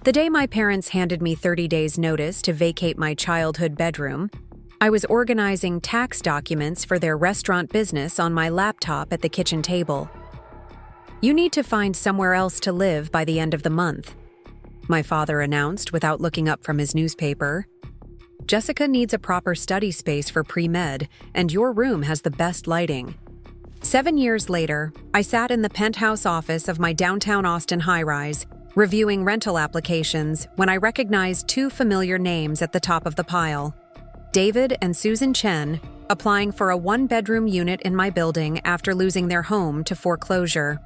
The day my parents handed me 30 days' notice to vacate my childhood bedroom, I was organizing tax documents for their restaurant business on my laptop at the kitchen table. "You need to find somewhere else to live by the end of the month," my father announced without looking up from his newspaper. "Jessica needs a proper study space for pre-med, and your room has the best lighting." 7 years later, I sat in the penthouse office of my downtown Austin high-rise, reviewing rental applications when I recognized two familiar names at the top of the pile. David and Susan Chen, applying for a one-bedroom unit in my building after losing their home to foreclosure.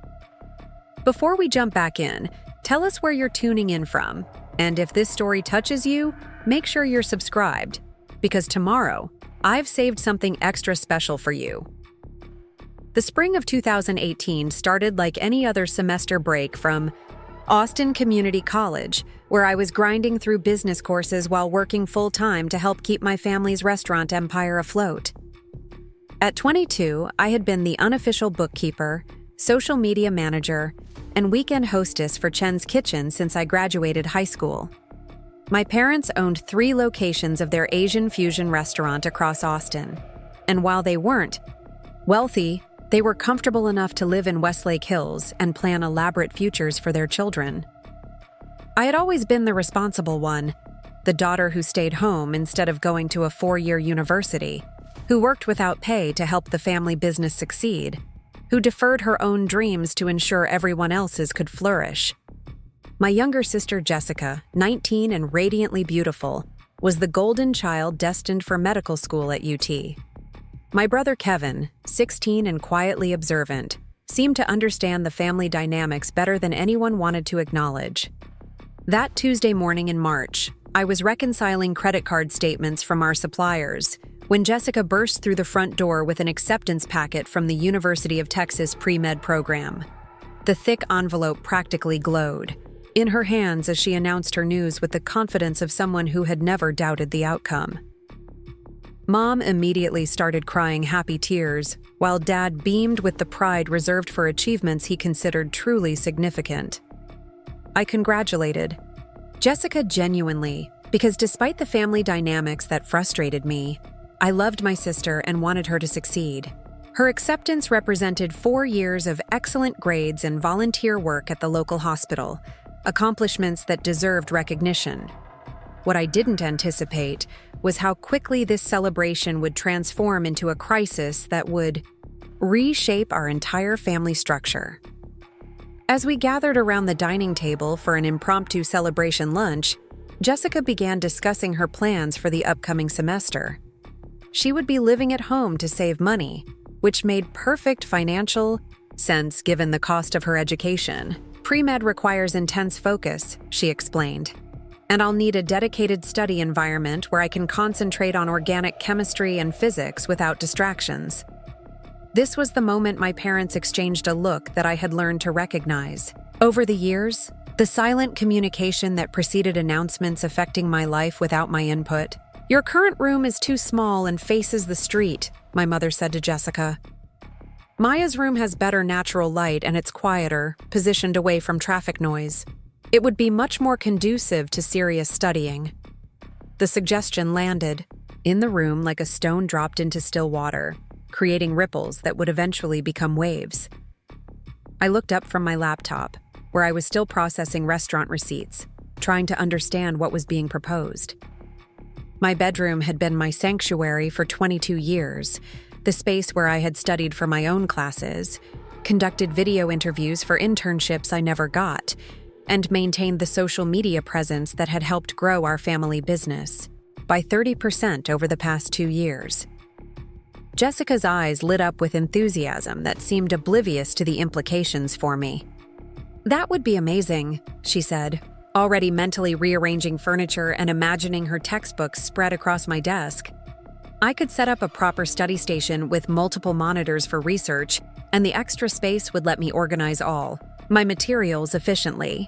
Before we jump back in, tell us where you're tuning in from, and if this story touches you, make sure you're subscribed, because tomorrow, I've saved something extra special for you. The spring of 2018 started like any other semester break from Austin Community College, where I was grinding through business courses while working full-time to help keep my family's restaurant empire afloat. At 22, I had been the unofficial bookkeeper, social media manager, and weekend hostess for Chen's Kitchen since I graduated high school. My parents owned 3 locations of their Asian fusion restaurant across Austin, and while they weren't wealthy, they were comfortable enough to live in Westlake Hills and plan elaborate futures for their children. I had always been the responsible one, the daughter who stayed home instead of going to a 4-year university, who worked without pay to help the family business succeed, who deferred her own dreams to ensure everyone else's could flourish. My younger sister Jessica, 19 and radiantly beautiful, was the golden child destined for medical school at UT. My brother Kevin, 16 and quietly observant, seemed to understand the family dynamics better than anyone wanted to acknowledge. That Tuesday morning in March, I was reconciling credit card statements from our suppliers when Jessica burst through the front door with an acceptance packet from the University of Texas pre-med program. The thick envelope practically glowed in her hands as she announced her news with the confidence of someone who had never doubted the outcome. Mom immediately started crying happy tears, while Dad beamed with the pride reserved for achievements he considered truly significant. I congratulated Jessica genuinely, because despite the family dynamics that frustrated me, I loved my sister and wanted her to succeed. Her acceptance represented 4 years of excellent grades and volunteer work at the local hospital, accomplishments that deserved recognition. What I didn't anticipate was how quickly this celebration would transform into a crisis that would reshape our entire family structure. As we gathered around the dining table for an impromptu celebration lunch, Jessica began discussing her plans for the upcoming semester. She would be living at home to save money, which made perfect financial sense given the cost of her education. Pre-med requires intense focus, she explained, and I'll need a dedicated study environment where I can concentrate on organic chemistry and physics without distractions. This was the moment my parents exchanged a look that I had learned to recognize. Over the years, the silent communication that preceded announcements affecting my life without my input. "Your current room is too small and faces the street," my mother said to Jessica. "Maya's room has better natural light and it's quieter, positioned away from traffic noise. It would be much more conducive to serious studying." The suggestion landed in the room like a stone dropped into still water, creating ripples that would eventually become waves. I looked up from my laptop, where I was still processing restaurant receipts, trying to understand what was being proposed. My bedroom had been my sanctuary for 22 years, the space where I had studied for my own classes, conducted video interviews for internships I never got, and maintained the social media presence that had helped grow our family business by 30% over the past 2 years. Jessica's eyes lit up with enthusiasm that seemed oblivious to the implications for me. "That would be amazing," she said, already mentally rearranging furniture and imagining her textbooks spread across my desk. "I could set up a proper study station with multiple monitors for research, and the extra space would let me organize all my materials efficiently."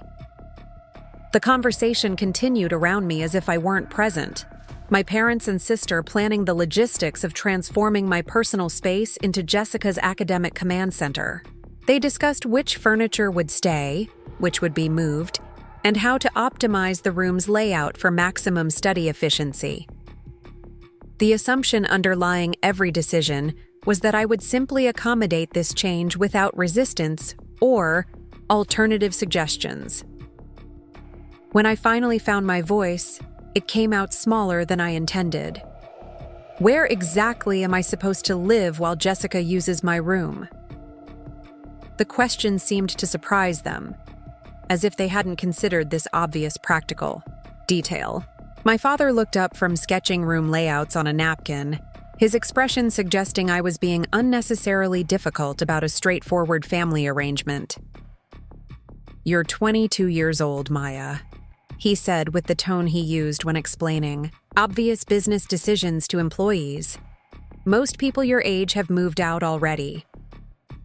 The conversation continued around me as if I weren't present, my parents and sister planning the logistics of transforming my personal space into Jessica's academic command center. They discussed which furniture would stay, which would be moved, and how to optimize the room's layout for maximum study efficiency. The assumption underlying every decision was that I would simply accommodate this change without resistance or alternative suggestions. When I finally found my voice, it came out smaller than I intended. Where exactly am I supposed to live while Jessica uses my room? The question seemed to surprise them, as if they hadn't considered this obvious practical detail. My father looked up from sketching room layouts on a napkin, his expression suggesting I was being unnecessarily difficult about a straightforward family arrangement. "You're 22 years old, Maya," he said with the tone he used when explaining obvious business decisions to employees. "Most people your age have moved out already.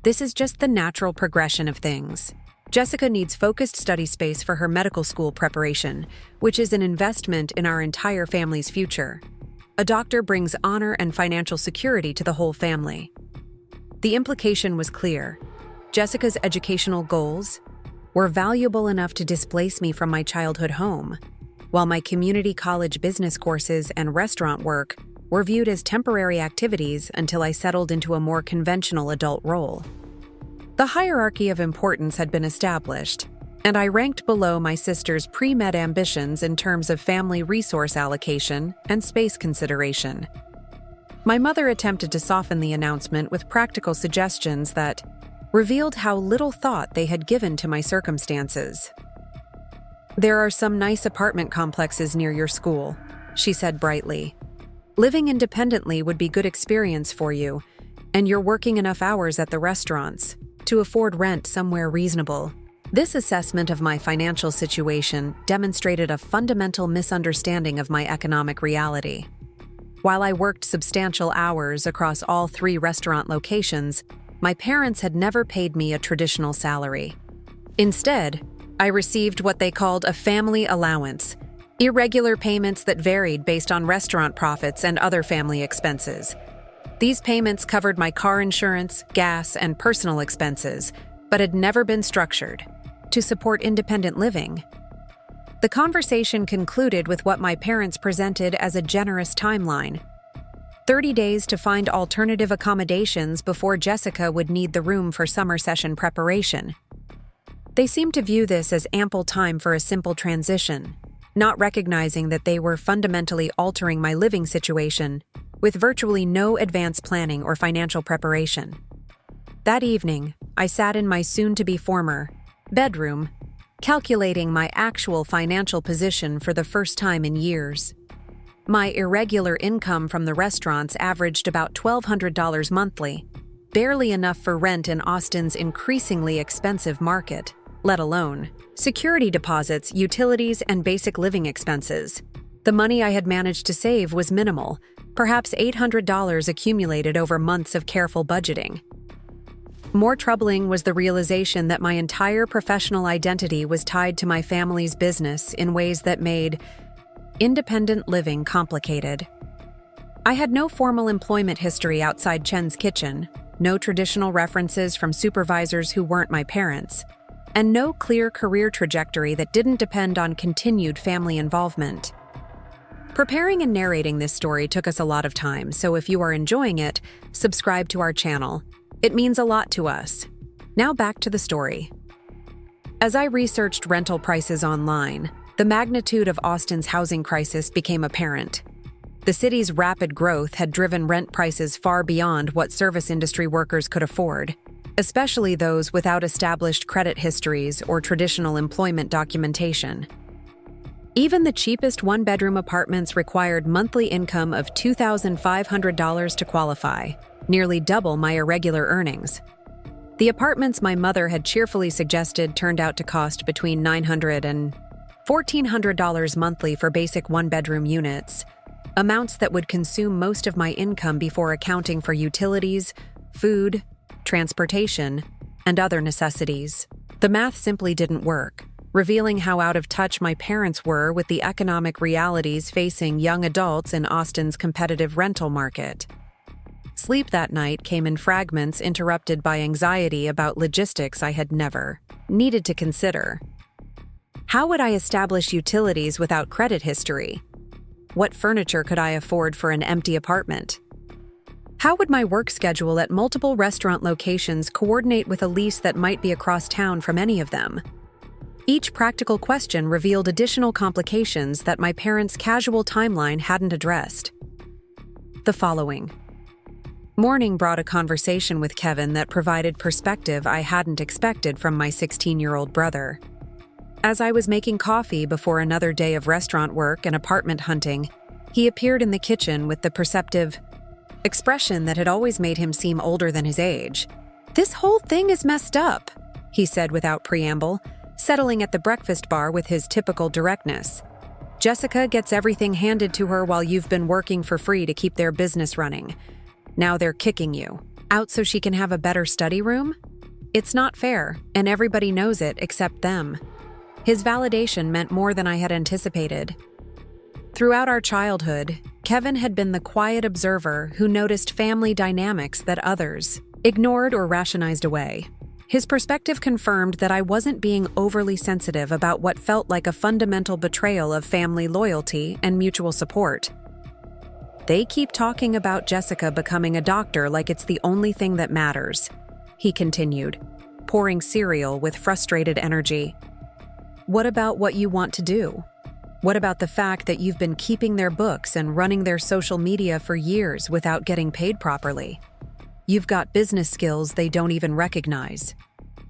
This is just the natural progression of things. Jessica needs focused study space for her medical school preparation, which is an investment in our entire family's future. A doctor brings honor and financial security to the whole family." The implication was clear. Jessica's educational goals were valuable enough to displace me from my childhood home, while my community college business courses and restaurant work were viewed as temporary activities until I settled into a more conventional adult role. The hierarchy of importance had been established, and I ranked below my sister's pre-med ambitions in terms of family resource allocation and space consideration. My mother attempted to soften the announcement with practical suggestions that revealed how little thought they had given to my circumstances. "There are some nice apartment complexes near your school," she said brightly. "Living independently would be good experience for you, and you're working enough hours at the restaurants to afford rent somewhere reasonable." This assessment of my financial situation demonstrated a fundamental misunderstanding of my economic reality. While I worked substantial hours across all 3 restaurant locations, my parents had never paid me a traditional salary. Instead, I received what they called a family allowance, irregular payments that varied based on restaurant profits and other family expenses. These payments covered my car insurance, gas, and personal expenses, but had never been structured to support independent living. The conversation concluded with what my parents presented as a generous timeline: 30 days to find alternative accommodations before Jessica would need the room for summer session preparation. They seemed to view this as ample time for a simple transition, not recognizing that they were fundamentally altering my living situation with virtually no advance planning or financial preparation. That evening, I sat in my soon-to-be former bedroom, calculating my actual financial position for the first time in years. My irregular income from the restaurants averaged about $1,200 monthly, barely enough for rent in Austin's increasingly expensive market, let alone security deposits, utilities, and basic living expenses. The money I had managed to save was minimal, perhaps $800 accumulated over months of careful budgeting. More troubling was the realization that my entire professional identity was tied to my family's business in ways that made independent living complicated. I had no formal employment history outside Chen's kitchen, no traditional references from supervisors who weren't my parents, and no clear career trajectory that didn't depend on continued family involvement. Preparing and narrating this story took us a lot of time, so if you are enjoying it, subscribe to our channel. It means a lot to us. Now back to the story. As I researched rental prices online, the magnitude of Austin's housing crisis became apparent. The city's rapid growth had driven rent prices far beyond what service industry workers could afford, especially those without established credit histories or traditional employment documentation. Even the cheapest one-bedroom apartments required monthly income of $2,500 to qualify, nearly double my irregular earnings. The apartments my mother had cheerfully suggested turned out to cost between $900 and $1,400 monthly for basic one-bedroom units, amounts that would consume most of my income before accounting for utilities, food, transportation, and other necessities. The math simply didn't work, revealing how out of touch my parents were with the economic realities facing young adults in Austin's competitive rental market. Sleep that night came in fragments, interrupted by anxiety about logistics I had never needed to consider. How would I establish utilities without credit history? What furniture could I afford for an empty apartment? How would my work schedule at multiple restaurant locations coordinate with a lease that might be across town from any of them? Each practical question revealed additional complications that my parents' casual timeline hadn't addressed. The following morning brought a conversation with Kevin that provided perspective I hadn't expected from my 16-year-old brother. As I was making coffee before another day of restaurant work and apartment hunting, he appeared in the kitchen with the perceptive expression that had always made him seem older than his age. "This whole thing is messed up," he said without preamble, settling at the breakfast bar with his typical directness. "Jessica gets everything handed to her while you've been working for free to keep their business running. Now they're kicking you out so she can have a better study room? It's not fair, and everybody knows it except them." His validation meant more than I had anticipated. Throughout our childhood, Kevin had been the quiet observer who noticed family dynamics that others ignored or rationalized away. His perspective confirmed that I wasn't being overly sensitive about what felt like a fundamental betrayal of family loyalty and mutual support. "They keep talking about Jessica becoming a doctor like it's the only thing that matters," he continued, pouring cereal with frustrated energy. "What about what you want to do? What about the fact that you've been keeping their books and running their social media for years without getting paid properly? You've got business skills they don't even recognize."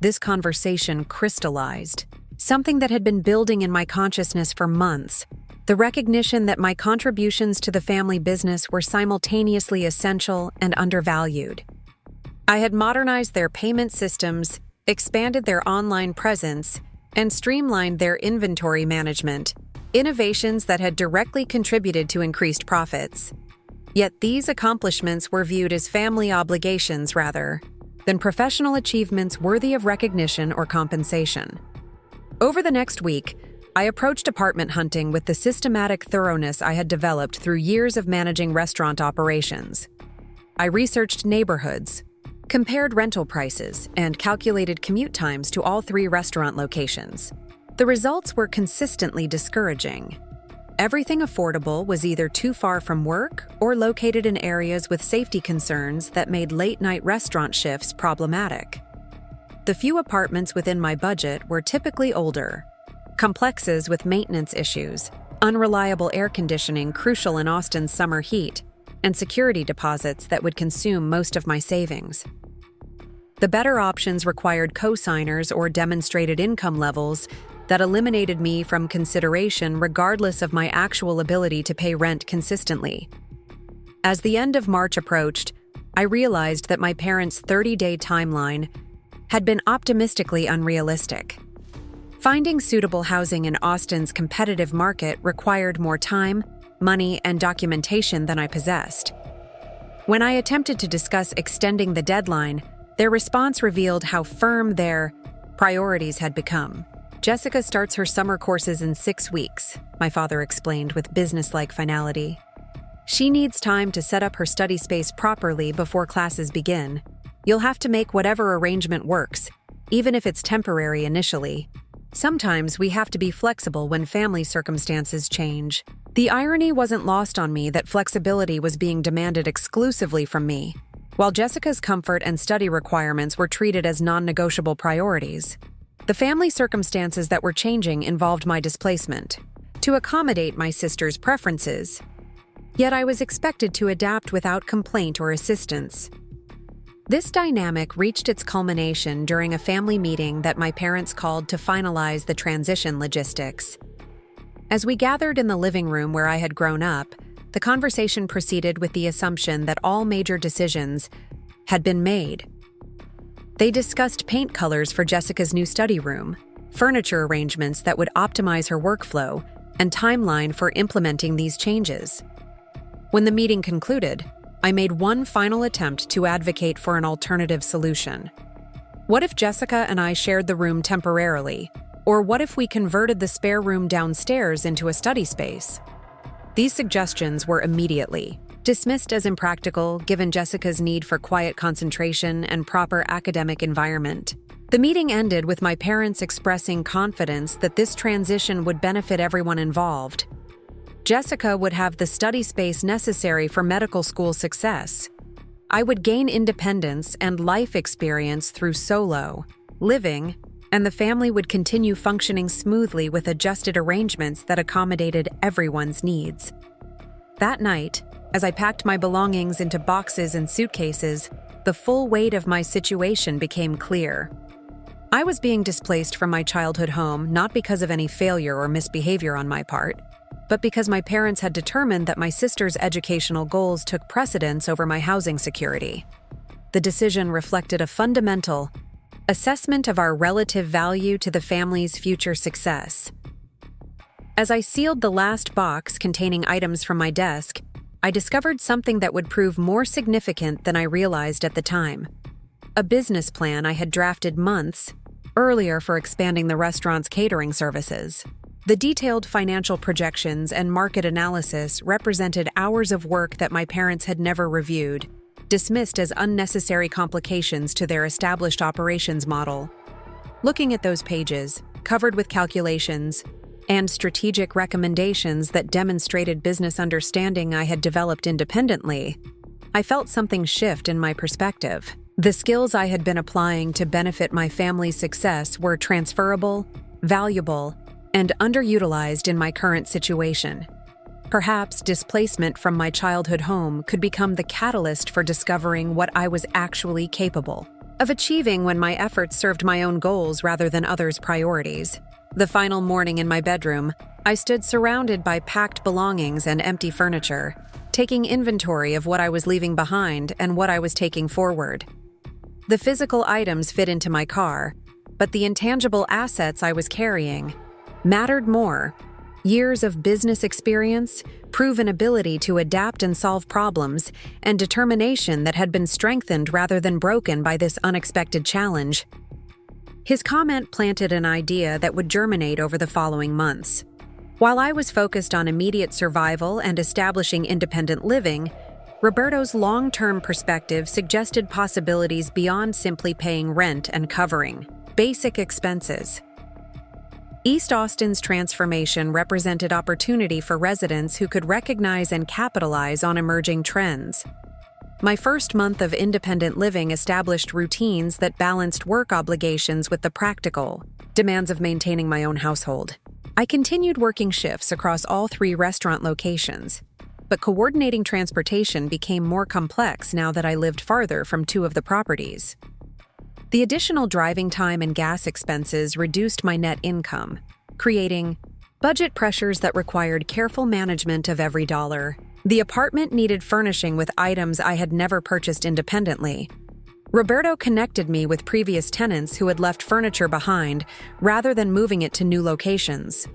This conversation crystallized something that had been building in my consciousness for months: the recognition that my contributions to the family business were simultaneously essential and undervalued. I had modernized their payment systems, expanded their online presence, and streamlined their inventory management, innovations that had directly contributed to increased profits. Yet these accomplishments were viewed as family obligations rather than professional achievements worthy of recognition or compensation. Over the next week, I approached apartment hunting with the systematic thoroughness I had developed through years of managing restaurant operations. I researched neighborhoods, compared rental prices, and calculated commute times to all 3 restaurant locations. The results were consistently discouraging. Everything affordable was either too far from work or located in areas with safety concerns that made late-night restaurant shifts problematic. The few apartments within my budget were typically older, complexes with maintenance issues, unreliable air conditioning crucial in Austin's summer heat, and security deposits that would consume most of my savings. The better options required co-signers or demonstrated income levels that eliminated me from consideration regardless of my actual ability to pay rent consistently. As the end of March approached, I realized that my parents' 30-day timeline had been optimistically unrealistic. Finding suitable housing in Austin's competitive market required more time, money, and documentation than I possessed. When I attempted to discuss extending the deadline, their response revealed how firm their priorities had become. "Jessica starts her summer courses in 6 weeks," my father explained with businesslike finality. "She needs time to set up her study space properly before classes begin. You'll have to make whatever arrangement works, even if it's temporary initially. Sometimes we have to be flexible when family circumstances change." The irony wasn't lost on me that flexibility was being demanded exclusively from me, while Jessica's comfort and study requirements were treated as non-negotiable priorities. The family circumstances that were changing involved my displacement to accommodate my sister's preferences, yet I was expected to adapt without complaint or assistance. This dynamic reached its culmination during a family meeting that my parents called to finalize the transition logistics. As we gathered in the living room where I had grown up, the conversation proceeded with the assumption that all major decisions had been made. They discussed paint colors for Jessica's new study room, furniture arrangements that would optimize her workflow, and timeline for implementing these changes. When the meeting concluded, I made one final attempt to advocate for an alternative solution. What if Jessica and I shared the room temporarily? Or what if we converted the spare room downstairs into a study space? These suggestions were immediately dismissed as impractical given Jessica's need for quiet concentration and proper academic environment. The meeting ended with my parents expressing confidence that this transition would benefit everyone involved. Jessica would have the study space necessary for medical school success. I would gain independence and life experience through solo living, and the family would continue functioning smoothly with adjusted arrangements that accommodated everyone's needs. That night, as I packed my belongings into boxes and suitcases, the full weight of my situation became clear. I was being displaced from my childhood home not because of any failure or misbehavior on my part, but because my parents had determined that my sister's educational goals took precedence over my housing security. The decision reflected a fundamental assessment of our relative value to the family's future success. As I sealed the last box containing items from my desk, I discovered something that would prove more significant than I realized at the time. A business plan I had drafted months earlier for expanding the restaurant's catering services. The detailed financial projections and market analysis represented hours of work that my parents had never reviewed, dismissed as unnecessary complications to their established operations model. Looking at those pages, covered with calculations and strategic recommendations that demonstrated business understanding I had developed independently, I felt something shift in my perspective. The skills I had been applying to benefit my family's success were transferable, valuable, and underutilized in my current situation. Perhaps displacement from my childhood home could become the catalyst for discovering what I was actually capable of achieving when my efforts served my own goals rather than others' priorities. The final morning in my bedroom, I stood surrounded by packed belongings and empty furniture, taking inventory of what I was leaving behind and what I was taking forward. The physical items fit into my car, but the intangible assets I was carrying mattered more. Years of business experience, proven ability to adapt and solve problems, and determination that had been strengthened rather than broken by this unexpected challenge. His comment planted an idea that would germinate over the following months. While I was focused on immediate survival and establishing independent living, Roberto's long-term perspective suggested possibilities beyond simply paying rent and covering basic expenses. East Austin's transformation represented opportunity for residents who could recognize and capitalize on emerging trends. My first month of independent living established routines that balanced work obligations with the practical demands of maintaining my own household. I continued working shifts across all 3 restaurant locations, but coordinating transportation became more complex now that I lived farther from 2 of the properties. The additional driving time and gas expenses reduced my net income, creating budget pressures that required careful management of every dollar. The apartment needed furnishing with items I had never purchased independently. Roberto connected me with previous tenants who had left furniture behind rather than moving it to new locations.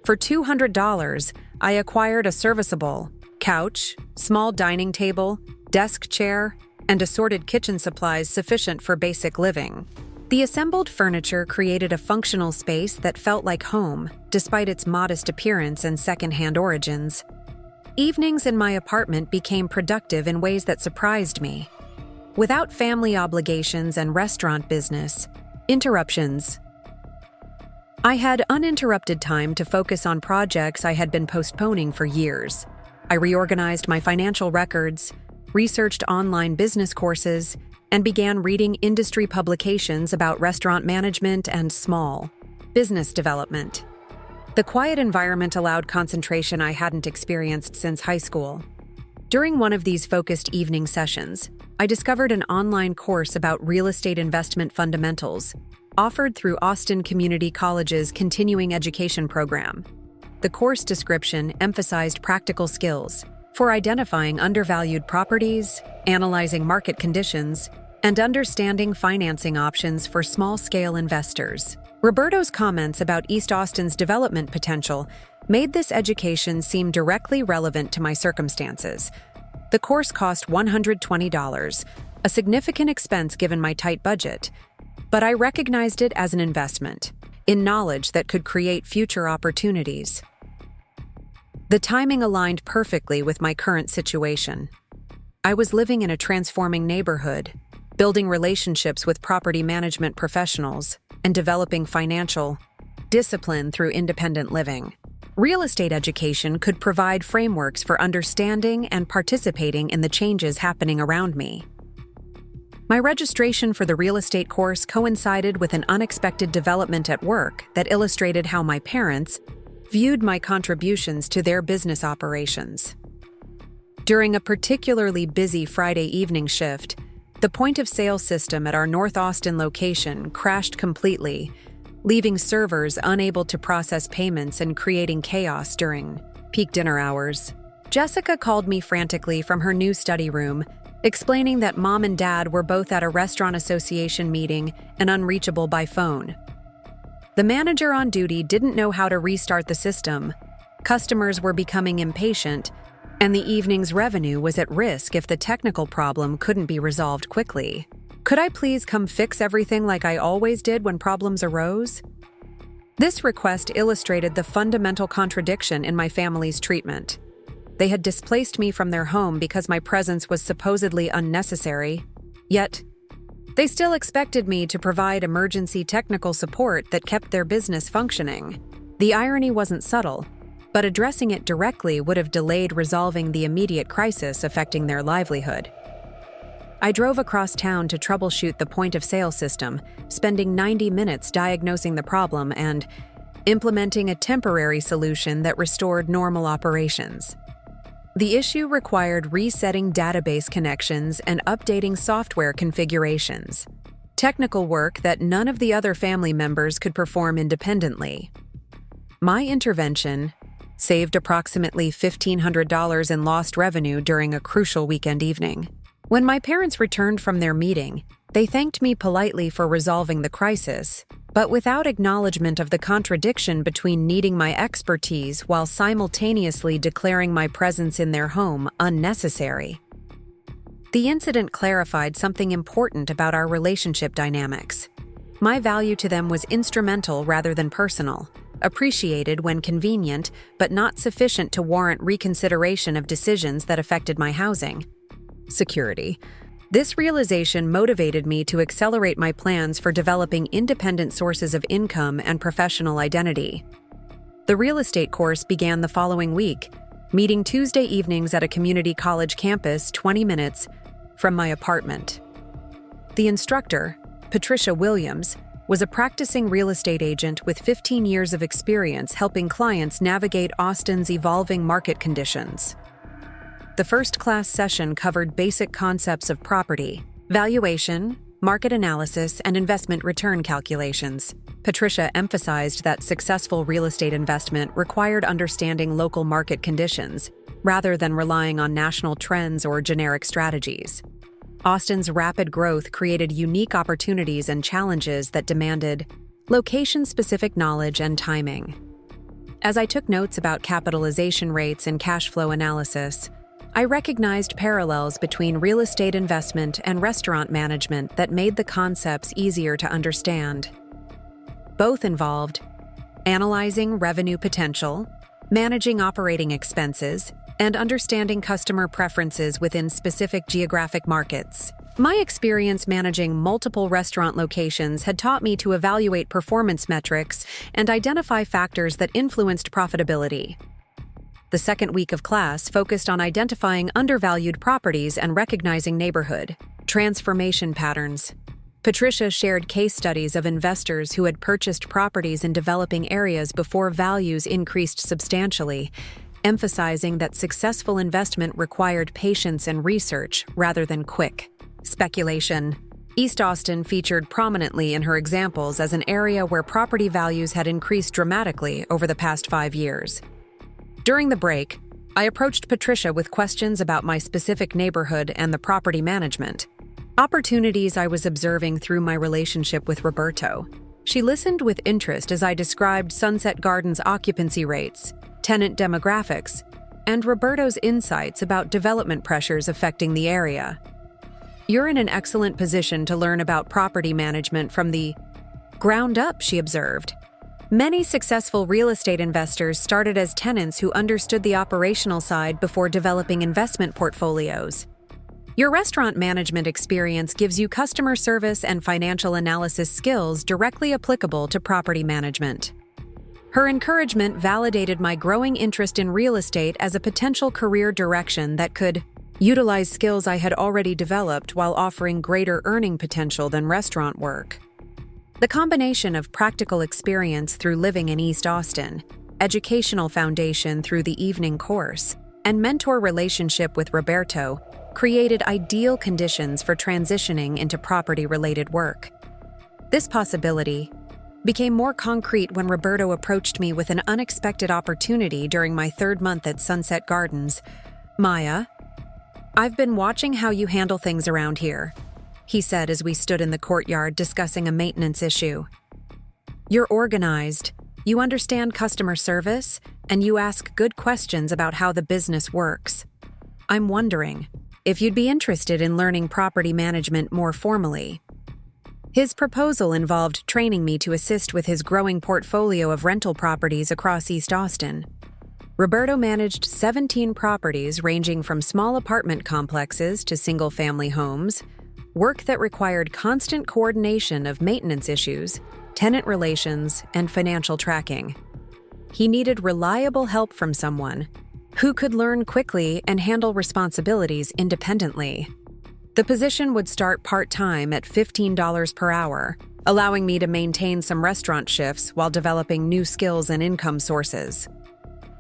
For $200, I acquired a serviceable couch, small dining table, desk chair, and assorted kitchen supplies sufficient for basic living. The assembled furniture created a functional space that felt like home, despite its modest appearance and second-hand origins. Evenings in my apartment became productive in ways that surprised me. Without family obligations and restaurant business interruptions, I had uninterrupted time to focus on projects I had been postponing for years. I reorganized my financial records, researched online business courses, and began reading industry publications about restaurant management and small business development. The quiet environment allowed concentration I hadn't experienced since high school. During one of these focused evening sessions, I discovered an online course about real estate investment fundamentals, offered through Austin Community College's continuing education program. The course description emphasized practical skills for identifying undervalued properties, analyzing market conditions, and understanding financing options for small-scale investors. Roberto's comments about East Austin's development potential made this education seem directly relevant to my circumstances. The course cost $120, a significant expense given my tight budget, but I recognized it as an investment in knowledge that could create future opportunities. The timing aligned perfectly with my current situation. I was living in a transforming neighborhood, building relationships with property management professionals, and developing financial discipline through independent living. Real estate education could provide frameworks for understanding and participating in the changes happening around me. My registration for the real estate course coincided with an unexpected development at work that illustrated how my parents viewed my contributions to their business operations. During a particularly busy Friday evening shift, the point-of-sale system at our North Austin location crashed completely, leaving servers unable to process payments and creating chaos during peak dinner hours. Jessica called me frantically from her new study room, explaining that Mom and Dad were both at a restaurant association meeting and unreachable by phone. The manager on duty didn't know how to restart the system, customers were becoming impatient, and the evening's revenue was at risk if the technical problem couldn't be resolved quickly. Could I please come fix everything like I always did when problems arose? This request illustrated the fundamental contradiction in my family's treatment. They had displaced me from their home because my presence was supposedly unnecessary, yet they still expected me to provide emergency technical support that kept their business functioning. The irony wasn't subtle, but addressing it directly would have delayed resolving the immediate crisis affecting their livelihood. I drove across town to troubleshoot the point-of-sale system, spending 90 minutes diagnosing the problem and implementing a temporary solution that restored normal operations. The issue required resetting database connections and updating software configurations, technical work that none of the other family members could perform independently. My intervention saved approximately $1,500 in lost revenue during a crucial weekend evening. When my parents returned from their meeting, they thanked me politely for resolving the crisis, but without acknowledgement of the contradiction between needing my expertise while simultaneously declaring my presence in their home unnecessary. The incident clarified something important about our relationship dynamics. My value to them was instrumental rather than personal, appreciated when convenient, but not sufficient to warrant reconsideration of decisions that affected my housing. Security. This realization motivated me to accelerate my plans for developing independent sources of income and professional identity. The real estate course began the following week, meeting Tuesday evenings at a community college campus 20 minutes from my apartment. The instructor, Patricia Williams, was a practicing real estate agent with 15 years of experience helping clients navigate Austin's evolving market conditions. The first class session covered basic concepts of property, valuation, market analysis, and investment return calculations. Patricia emphasized that successful real estate investment required understanding local market conditions, rather than relying on national trends or generic strategies. Austin's rapid growth created unique opportunities and challenges that demanded location-specific knowledge and timing. As I took notes about capitalization rates and cash flow analysis, I recognized parallels between real estate investment and restaurant management that made the concepts easier to understand. Both involved analyzing revenue potential, managing operating expenses, and understanding customer preferences within specific geographic markets. My experience managing multiple restaurant locations had taught me to evaluate performance metrics and identify factors that influenced profitability. The second week of class focused on identifying undervalued properties and recognizing neighborhood transformation patterns. Patricia shared case studies of investors who had purchased properties in developing areas before values increased substantially, emphasizing that successful investment required patience and research rather than quick speculation. East Austin featured prominently in her examples as an area where property values had increased dramatically over the past 5 years. During the break, I approached Patricia with questions about my specific neighborhood and the property management opportunities I was observing through my relationship with Roberto. She listened with interest as I described Sunset Gardens' occupancy rates, tenant demographics, and Roberto's insights about development pressures affecting the area. "You're in an excellent position to learn about property management from the ground up," she observed. Many successful real estate investors started as tenants who understood the operational side before developing investment portfolios. Your restaurant management experience gives you customer service and financial analysis skills directly applicable to property management. Her encouragement validated my growing interest in real estate as a potential career direction that could utilize skills I had already developed while offering greater earning potential than restaurant work. The combination of practical experience through living in East Austin, educational foundation through the evening course, and mentor relationship with Roberto created ideal conditions for transitioning into property-related work. This possibility became more concrete when Roberto approached me with an unexpected opportunity during my 3rd month at Sunset Gardens. "Maya, I've been watching how you handle things around here," he said as we stood in the courtyard discussing a maintenance issue. "You're organized, you understand customer service, and you ask good questions about how the business works. I'm wondering if you'd be interested in learning property management more formally." His proposal involved training me to assist with his growing portfolio of rental properties across East Austin. Roberto managed 17 properties ranging from small apartment complexes to single-family homes, work that required constant coordination of maintenance issues, tenant relations, and financial tracking. He needed reliable help from someone who could learn quickly and handle responsibilities independently. The position would start part-time at $15 per hour, allowing me to maintain some restaurant shifts while developing new skills and income sources.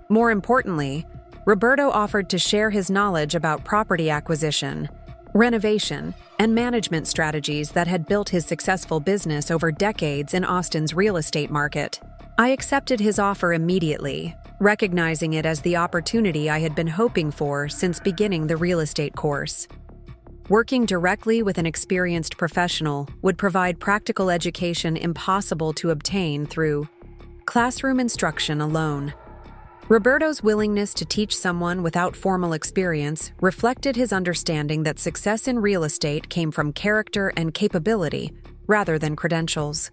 More importantly, Roberto offered to share his knowledge about property acquisition, renovation, and management strategies that had built his successful business over decades in Austin's real estate market. I accepted his offer immediately, recognizing it as the opportunity I had been hoping for since beginning the real estate course. Working directly with an experienced professional would provide practical education impossible to obtain through classroom instruction alone. Roberto's willingness to teach someone without formal experience reflected his understanding that success in real estate came from character and capability rather than credentials.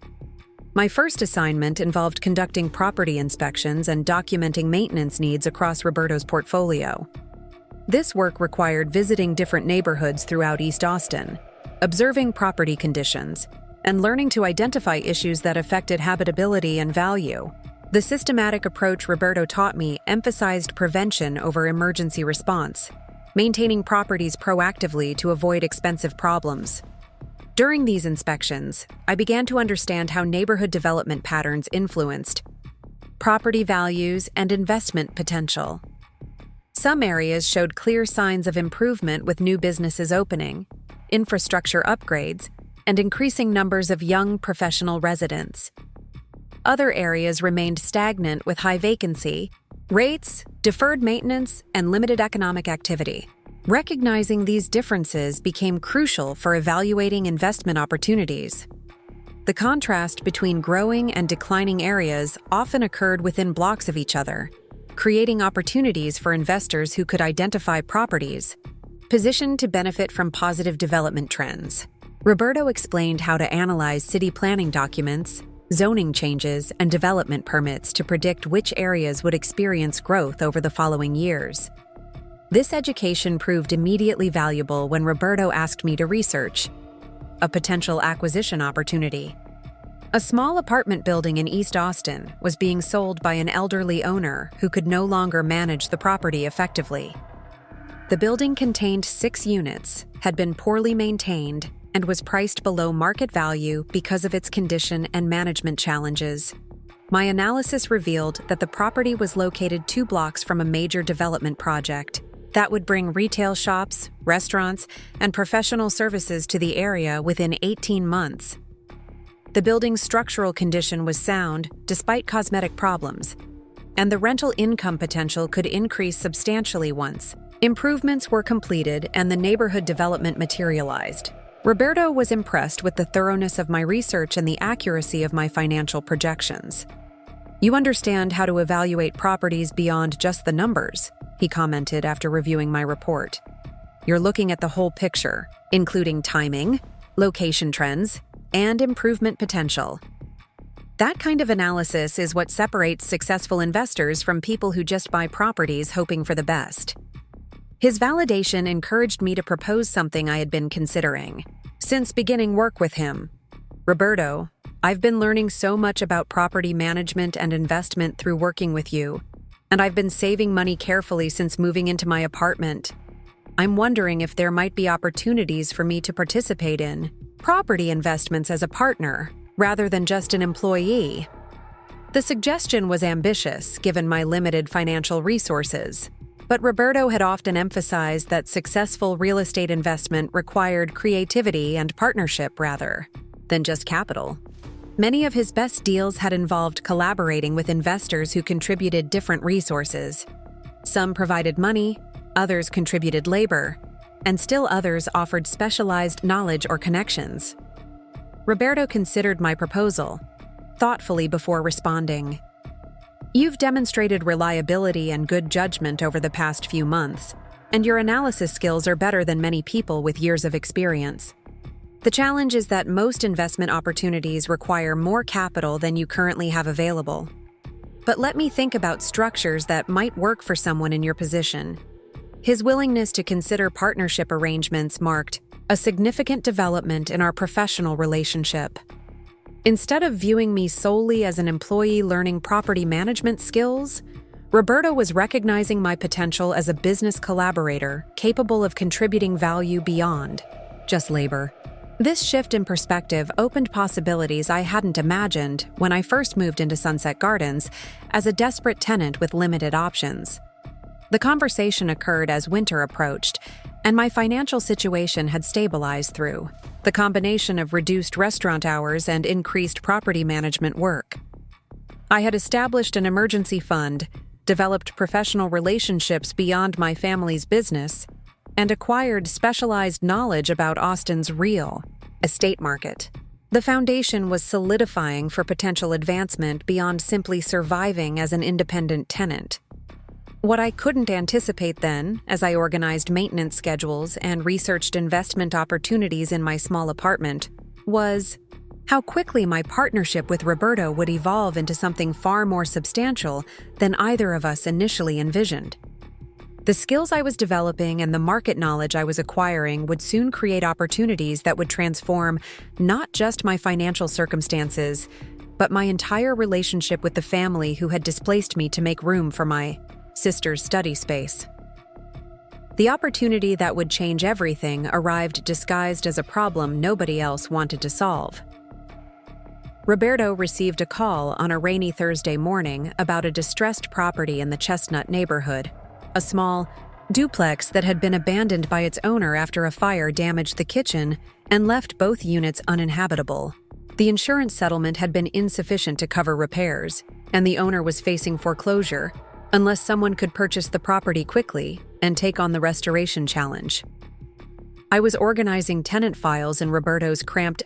My first assignment involved conducting property inspections and documenting maintenance needs across Roberto's portfolio. This work required visiting different neighborhoods throughout East Austin, observing property conditions, and learning to identify issues that affected habitability and value. The systematic approach Roberto taught me emphasized prevention over emergency response, maintaining properties proactively to avoid expensive problems. During these inspections, I began to understand how neighborhood development patterns influenced property values and investment potential. Some areas showed clear signs of improvement with new businesses opening, infrastructure upgrades, and increasing numbers of young professional residents. Other areas remained stagnant with high vacancy, rates, deferred maintenance, and limited economic activity. Recognizing these differences became crucial for evaluating investment opportunities. The contrast between growing and declining areas often occurred within blocks of each other, creating opportunities for investors who could identify properties positioned to benefit from positive development trends. Roberto explained how to analyze city planning documents, zoning changes, and development permits to predict which areas would experience growth over the following years. This education proved immediately valuable when Roberto asked me to research a potential acquisition opportunity. A small apartment building in East Austin was being sold by an elderly owner who could no longer manage the property effectively. The building contained 6 units, had been poorly maintained, and was priced below market value because of its condition and management challenges. My analysis revealed that the property was located 2 blocks from a major development project that would bring retail shops, restaurants, and professional services to the area within 18 months. The building's structural condition was sound, despite cosmetic problems, and the rental income potential could increase substantially once improvements were completed and the neighborhood development materialized. Roberto was impressed with the thoroughness of my research and the accuracy of my financial projections. "You understand how to evaluate properties beyond just the numbers," he commented after reviewing my report. "You're looking at the whole picture, including timing, location trends, and improvement potential. That kind of analysis is what separates successful investors from people who just buy properties hoping for the best." His validation encouraged me to propose something I had been considering. Since beginning work with him, Roberto, I've been learning so much about property management and investment through working with you, and I've been saving money carefully since moving into my apartment. I'm wondering if there might be opportunities for me to participate in property investments as a partner, rather than just an employee. The suggestion was ambitious, given my limited financial resources, but Roberto had often emphasized that successful real estate investment required creativity and partnership rather than just capital. Many of his best deals had involved collaborating with investors who contributed different resources. Some provided money, others contributed labor, and still others offered specialized knowledge or connections. Roberto considered my proposal thoughtfully before responding. You've demonstrated reliability and good judgment over the past few months, and your analysis skills are better than many people with years of experience. The challenge is that most investment opportunities require more capital than you currently have available. But let me think about structures that might work for someone in your position. His willingness to consider partnership arrangements marked a significant development in our professional relationship. Instead of viewing me solely as an employee learning property management skills, Roberto was recognizing my potential as a business collaborator capable of contributing value beyond just labor. This shift in perspective opened possibilities I hadn't imagined when I first moved into Sunset Gardens as a desperate tenant with limited options. The conversation occurred as winter approached, and my financial situation had stabilized through the combination of reduced restaurant hours and increased property management work. I had established an emergency fund, developed professional relationships beyond my family's business, and acquired specialized knowledge about Austin's real estate market. The foundation was solidifying for potential advancement beyond simply surviving as an independent tenant. What I couldn't anticipate then, as I organized maintenance schedules and researched investment opportunities in my small apartment, was how quickly my partnership with Roberto would evolve into something far more substantial than either of us initially envisioned. The skills I was developing and the market knowledge I was acquiring would soon create opportunities that would transform not just my financial circumstances, but my entire relationship with the family who had displaced me to make room for my sister's study space. The opportunity that would change everything arrived disguised as a problem nobody else wanted to solve. Roberto received a call on a rainy Thursday morning about a distressed property in the Chestnut neighborhood, a small duplex that had been abandoned by its owner after a fire damaged the kitchen and left both units uninhabitable. The insurance settlement had been insufficient to cover repairs, and the owner was facing foreclosure unless someone could purchase the property quickly and take on the restoration challenge. I was organizing tenant files in Roberto's cramped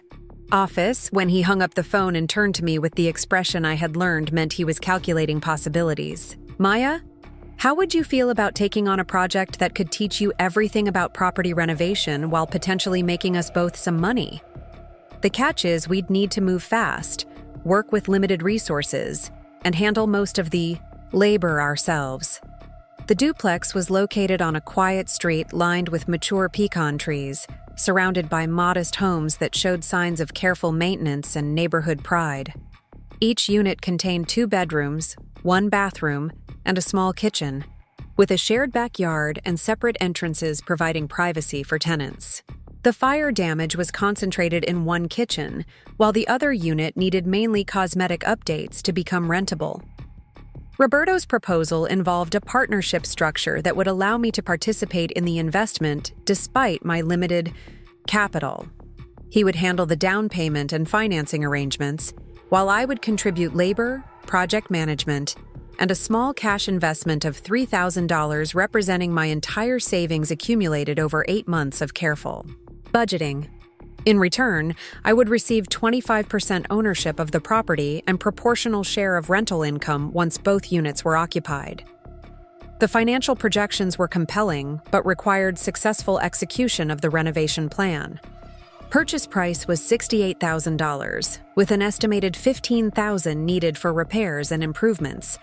office when he hung up the phone and turned to me with the expression I had learned meant he was calculating possibilities. Maya, how would you feel about taking on a project that could teach you everything about property renovation while potentially making us both some money? The catch is we'd need to move fast, work with limited resources, and handle most of the labor ourselves. The duplex was located on a quiet street lined with mature pecan trees, surrounded by modest homes that showed signs of careful maintenance and neighborhood pride. Each unit contained 2 bedrooms, 1 bathroom, and a small kitchen, with a shared backyard and separate entrances providing privacy for tenants. The fire damage was concentrated in 1 kitchen, while the other unit needed mainly cosmetic updates to become rentable. Roberto's proposal involved a partnership structure that would allow me to participate in the investment despite my limited capital. He would handle the down payment and financing arrangements, while I would contribute labor, project management, and a small cash investment of $3,000 representing my entire savings accumulated over 8 months of careful budgeting. In return, I would receive 25% ownership of the property and proportional share of rental income once both units were occupied. The financial projections were compelling, but required successful execution of the renovation plan. Purchase price was $68,000, with an estimated $15,000 needed for repairs and improvements.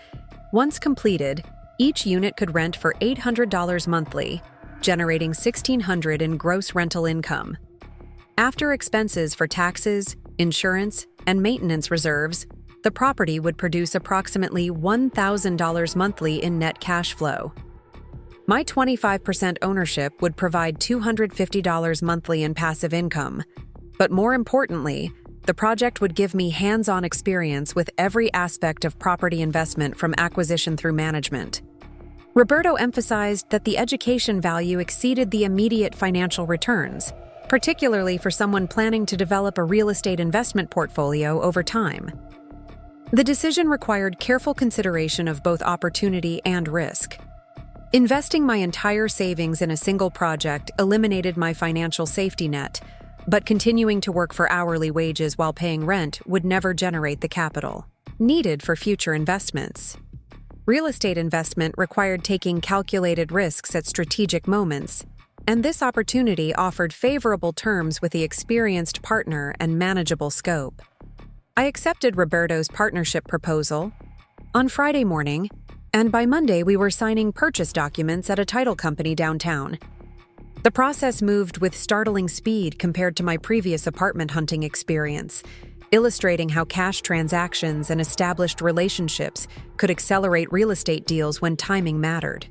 Once completed, each unit could rent for $800 monthly, generating $1,600 in gross rental income. After expenses for taxes, insurance, and maintenance reserves, the property would produce approximately $1,000 monthly in net cash flow. My 25% ownership would provide $250 monthly in passive income, but more importantly, the project would give me hands-on experience with every aspect of property investment from acquisition through management. Roberto emphasized that the education value exceeded the immediate financial returns, particularly for someone planning to develop a real estate investment portfolio over time. The decision required careful consideration of both opportunity and risk. Investing my entire savings in a single project eliminated my financial safety net, but continuing to work for hourly wages while paying rent would never generate the capital needed for future investments. Real estate investment required taking calculated risks at strategic moments, and this opportunity offered favorable terms with the experienced partner and manageable scope. I accepted Roberto's partnership proposal on Friday morning, and by Monday we were signing purchase documents at a title company downtown. The process moved with startling speed compared to my previous apartment hunting experience, illustrating how cash transactions and established relationships could accelerate real estate deals when timing mattered.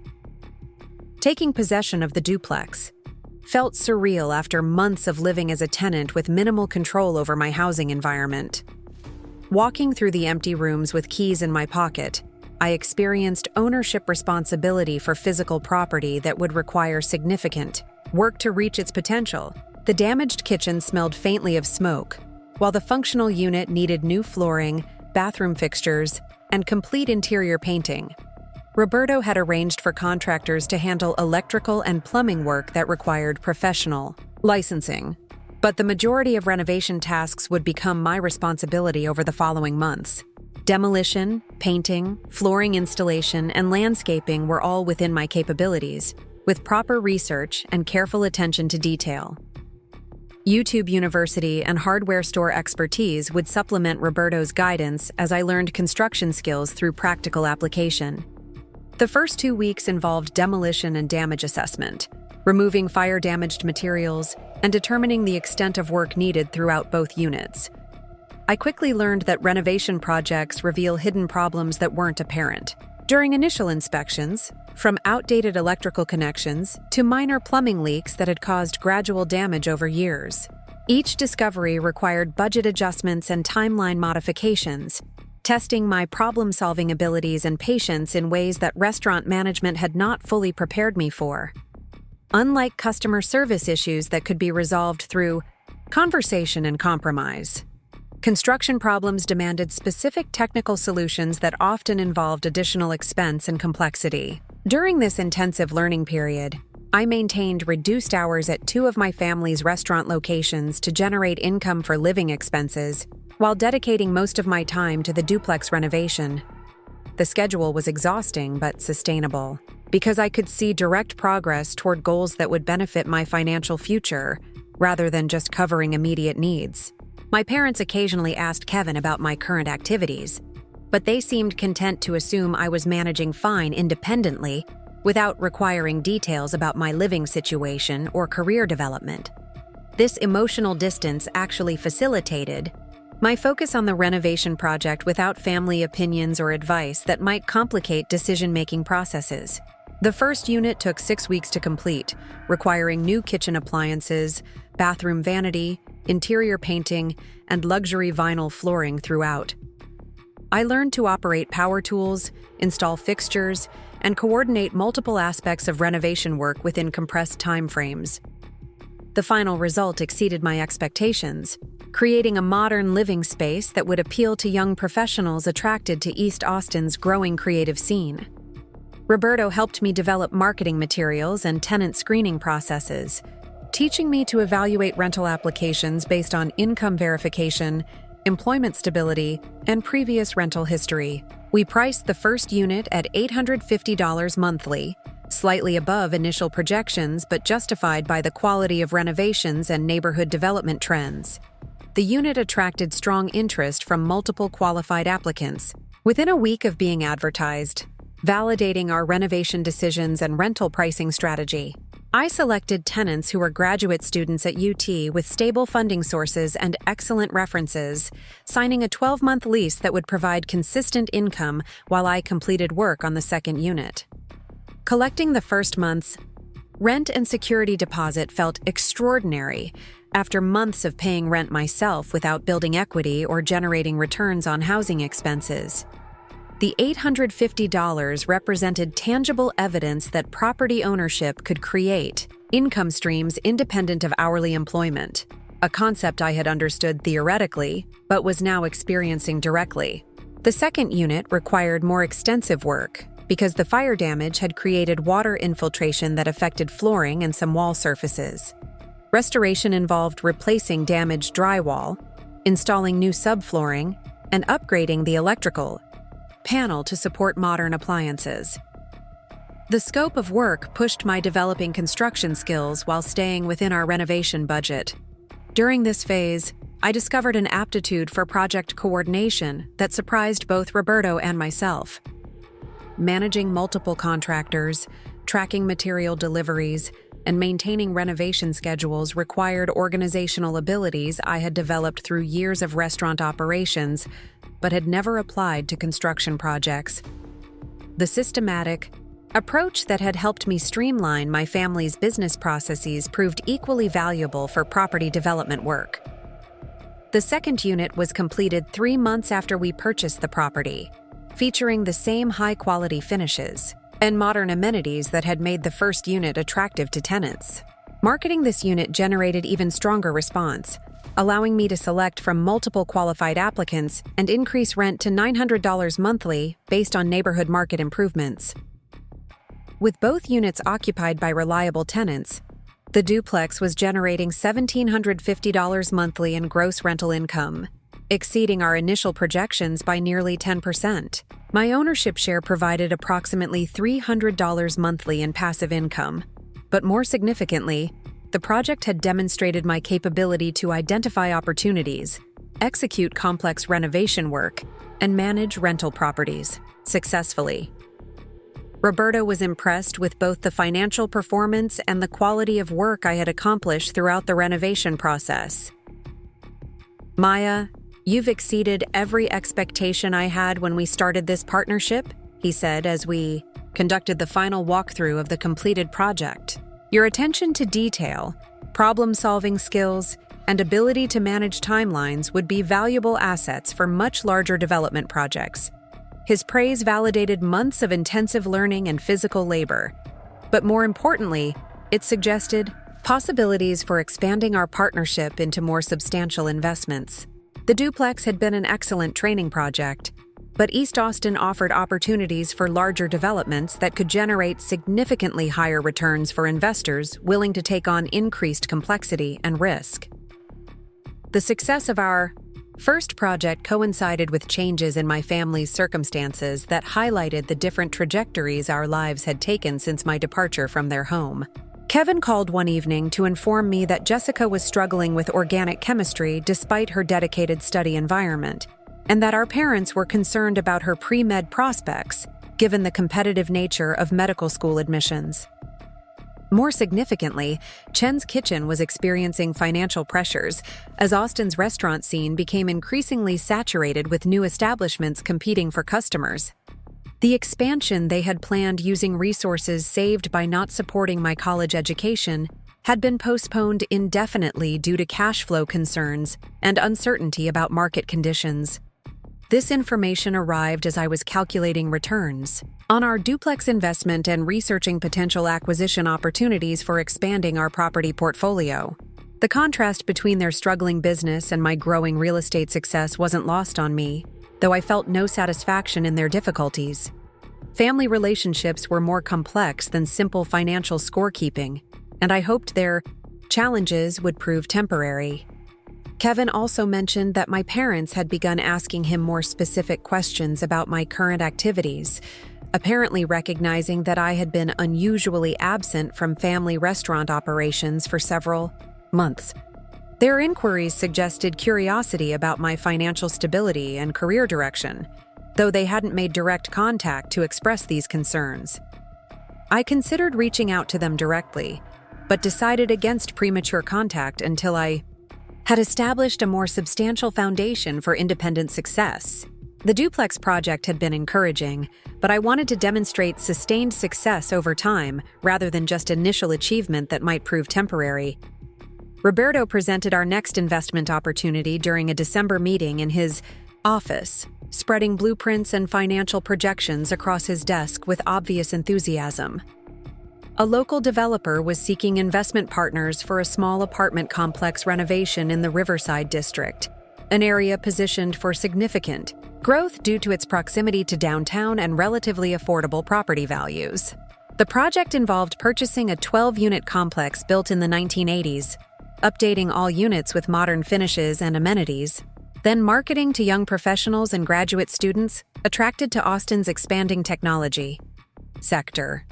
Taking possession of the duplex felt surreal after months of living as a tenant with minimal control over my housing environment. Walking through the empty rooms with keys in my pocket, I experienced ownership responsibility for physical property that would require significant work to reach its potential. The damaged kitchen smelled faintly of smoke, while the functional unit needed new flooring, bathroom fixtures, and complete interior painting. Roberto had arranged for contractors to handle electrical and plumbing work that required professional licensing, but the majority of renovation tasks would become my responsibility over the following months. Demolition, painting, flooring installation, and landscaping were all within my capabilities, with proper research and careful attention to detail. YouTube University and hardware store expertise would supplement Roberto's guidance as I learned construction skills through practical application. The first 2 weeks involved demolition and damage assessment, removing fire-damaged materials, and determining the extent of work needed throughout both units. I quickly learned that renovation projects reveal hidden problems that weren't apparent. During initial inspections, from outdated electrical connections to minor plumbing leaks that had caused gradual damage over years, each discovery required budget adjustments and timeline modifications, testing my problem-solving abilities and patience in ways that restaurant management had not fully prepared me for. Unlike customer service issues that could be resolved through conversation and compromise, construction problems demanded specific technical solutions that often involved additional expense and complexity. During this intensive learning period, I maintained reduced hours at 2 of my family's restaurant locations to generate income for living expenses, while dedicating most of my time to the duplex renovation. The schedule was exhausting but sustainable, because I could see direct progress toward goals that would benefit my financial future, rather than just covering immediate needs. My parents occasionally asked Kevin about my current activities, but they seemed content to assume I was managing fine independently without requiring details about my living situation or career development. This emotional distance actually facilitated my focus on the renovation project without family opinions or advice that might complicate decision-making processes. The first unit took 6 weeks to complete, requiring new kitchen appliances, bathroom vanity, interior painting, and luxury vinyl flooring throughout. I learned to operate power tools, install fixtures, and coordinate multiple aspects of renovation work within compressed time frames. The final result exceeded my expectations, creating a modern living space that would appeal to young professionals attracted to East Austin's growing creative scene. Roberto helped me develop marketing materials and tenant screening processes, teaching me to evaluate rental applications based on income verification, employment stability, and previous rental history. We priced the first unit at $850 monthly, slightly above initial projections but justified by the quality of renovations and neighborhood development trends. The unit attracted strong interest from multiple qualified applicants. Within a week of being advertised, validating our renovation decisions and rental pricing strategy, I selected tenants who were graduate students at UT with stable funding sources and excellent references, signing a 12-month lease that would provide consistent income while I completed work on the second unit. Collecting the first month's rent and security deposit felt extraordinary after months of paying rent myself without building equity or generating returns on housing expenses. The $850 represented tangible evidence that property ownership could create income streams independent of hourly employment, a concept I had understood theoretically, but was now experiencing directly. The second unit required more extensive work because the fire damage had created water infiltration that affected flooring and some wall surfaces. Restoration involved replacing damaged drywall, installing new subflooring, and upgrading the electrical panel to support modern appliances. The scope of work pushed my developing construction skills while staying within our renovation budget. During this phase, I discovered an aptitude for project coordination that surprised both Roberto and myself. Managing multiple contractors, tracking material deliveries, and maintaining renovation schedules required organizational abilities I had developed through years of restaurant operations, but had never applied to construction projects. The systematic approach that had helped me streamline my family's business processes proved equally valuable for property development work. The second unit was completed 3 months after we purchased the property, featuring the same high-quality finishes and modern amenities that had made the first unit attractive to tenants. Marketing this unit generated even stronger response, allowing me to select from multiple qualified applicants and increase rent to $900 monthly based on neighborhood market improvements. With both units occupied by reliable tenants, the duplex was generating $1,750 monthly in gross rental income, exceeding our initial projections by nearly 10%. My ownership share provided approximately $300 monthly in passive income, but more significantly, the project had demonstrated my capability to identify opportunities, execute complex renovation work, and manage rental properties successfully. Roberto was impressed with both the financial performance and the quality of work I had accomplished throughout the renovation process. "Maya, you've exceeded every expectation I had when we started this partnership," he said as we conducted the final walkthrough of the completed project. "Your attention to detail, problem-solving skills, and ability to manage timelines would be valuable assets for much larger development projects." His praise validated months of intensive learning and physical labor, but more importantly, it suggested possibilities for expanding our partnership into more substantial investments. The duplex had been an excellent training project, but East Austin offered opportunities for larger developments that could generate significantly higher returns for investors willing to take on increased complexity and risk. The success of our first project coincided with changes in my family's circumstances that highlighted the different trajectories our lives had taken since my departure from their home. Kevin called one evening to inform me that Jessica was struggling with organic chemistry despite her dedicated study environment, and that our parents were concerned about her pre-med prospects, given the competitive nature of medical school admissions. More significantly, Chen's Kitchen was experiencing financial pressures as Austin's restaurant scene became increasingly saturated with new establishments competing for customers. The expansion they had planned using resources saved by not supporting my college education had been postponed indefinitely due to cash flow concerns and uncertainty about market conditions. This information arrived as I was calculating returns on our duplex investment and researching potential acquisition opportunities for expanding our property portfolio. The contrast between their struggling business and my growing real estate success wasn't lost on me, though I felt no satisfaction in their difficulties. Family relationships were more complex than simple financial scorekeeping, and I hoped their challenges would prove temporary. Kevin also mentioned that my parents had begun asking him more specific questions about my current activities, apparently recognizing that I had been unusually absent from family restaurant operations for several months. Their inquiries suggested curiosity about my financial stability and career direction, though they hadn't made direct contact to express these concerns. I considered reaching out to them directly, but decided against premature contact until I had established a more substantial foundation for independent success. The duplex project had been encouraging, but I wanted to demonstrate sustained success over time rather than just initial achievement that might prove temporary. Roberto presented our next investment opportunity during a December meeting in his office, spreading blueprints and financial projections across his desk with obvious enthusiasm. A local developer was seeking investment partners for a small apartment complex renovation in the Riverside district, an area positioned for significant growth due to its proximity to downtown and relatively affordable property values. The project involved purchasing a 12-unit complex built in the 1980s, updating all units with modern finishes and amenities, then marketing to young professionals and graduate students attracted to Austin's expanding technology sector.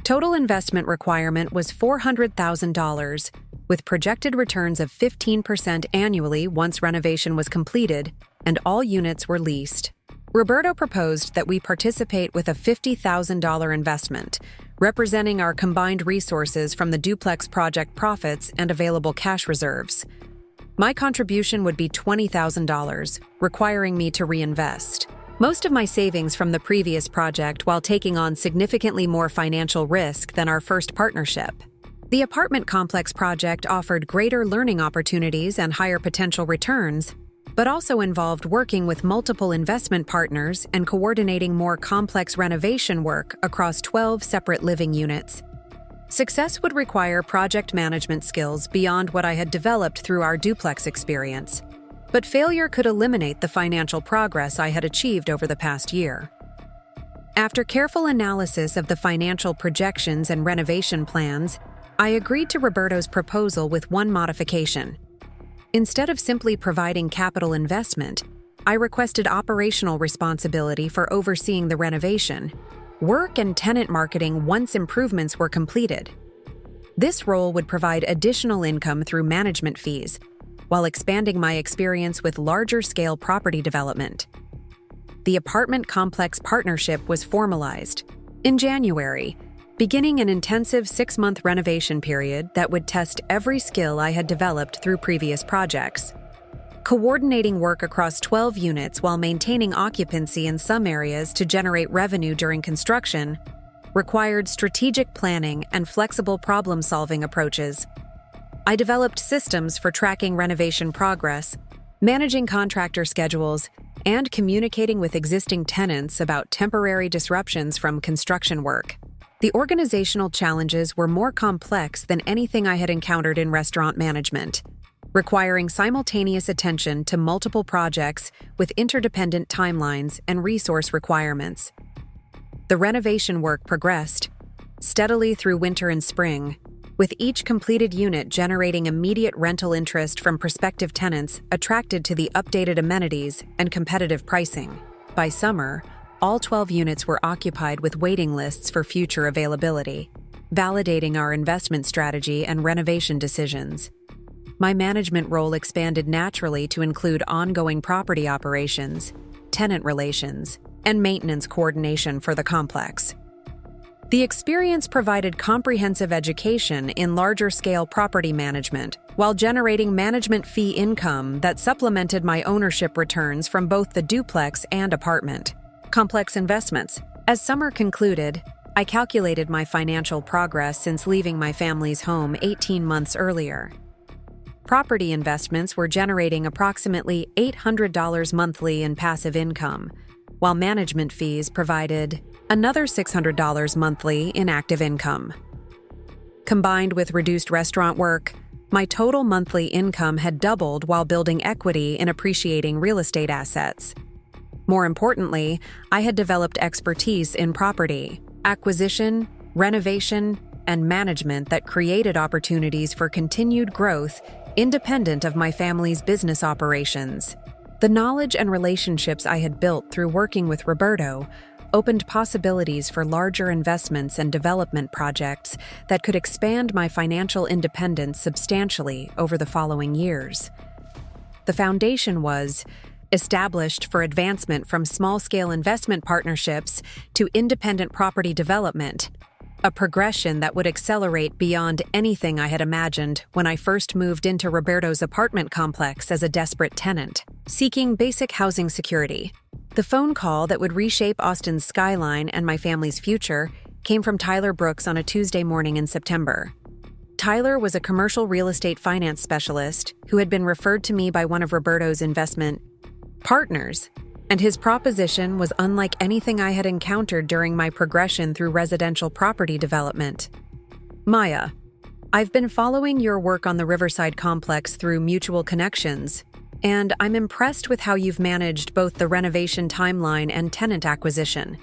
Total investment requirement was $400,000, with projected returns of 15% annually once renovation was completed and all units were leased. Roberto proposed that we participate with a $50,000 investment, representing our combined resources from the duplex project profits and available cash reserves. My contribution would be $20,000, requiring me to reinvest most of my savings from the previous project while taking on significantly more financial risk than our first partnership. The apartment complex project offered greater learning opportunities and higher potential returns, but also involved working with multiple investment partners and coordinating more complex renovation work across 12 separate living units. Success would require project management skills beyond what I had developed through our duplex experience, but failure could eliminate the financial progress I had achieved over the past year. After careful analysis of the financial projections and renovation plans, I agreed to Roberto's proposal with one modification. Instead of simply providing capital investment, I requested operational responsibility for overseeing the renovation, work and tenant marketing once improvements were completed. This role would provide additional income through management fees, while expanding my experience with larger-scale property development. The apartment complex partnership was formalized in January, beginning an intensive 6-month renovation period that would test every skill I had developed through previous projects. Coordinating work across 12 units while maintaining occupancy in some areas to generate revenue during construction required strategic planning and flexible problem-solving approaches. I developed systems for tracking renovation progress, managing contractor schedules, and communicating with existing tenants about temporary disruptions from construction work. The organizational challenges were more complex than anything I had encountered in restaurant management, requiring simultaneous attention to multiple projects with interdependent timelines and resource requirements. The renovation work progressed steadily through winter and spring, with each completed unit generating immediate rental interest from prospective tenants attracted to the updated amenities and competitive pricing. By summer, all 12 units were occupied with waiting lists for future availability, validating our investment strategy and renovation decisions. My management role expanded naturally to include ongoing property operations, tenant relations, and maintenance coordination for the complex. The experience provided comprehensive education in larger-scale property management while generating management fee income that supplemented my ownership returns from both the duplex and apartment complex investments. As summer concluded, I calculated my financial progress since leaving my family's home 18 months earlier. Property investments were generating approximately $800 monthly in passive income, while management fees provided another $600 monthly in active income. Combined with reduced restaurant work, my total monthly income had doubled while building equity in appreciating real estate assets. More importantly, I had developed expertise in property acquisition, renovation, and management that created opportunities for continued growth independent of my family's business operations. The knowledge and relationships I had built through working with Roberto opened possibilities for larger investments and development projects that could expand my financial independence substantially over the following years. The foundation was established for advancement from small-scale investment partnerships to independent property development, a progression that would accelerate beyond anything I had imagined when I first moved into Roberto's apartment complex as a desperate tenant, seeking basic housing security. The phone call that would reshape Austin's skyline and my family's future came from Tyler Brooks on a Tuesday morning in September. Tyler was a commercial real estate finance specialist who had been referred to me by one of Roberto's investment partners, and his proposition was unlike anything I had encountered during my progression through residential property development. Maya, I've been following your work on the Riverside complex through mutual connections, and I'm impressed with how you've managed both the renovation timeline and tenant acquisition.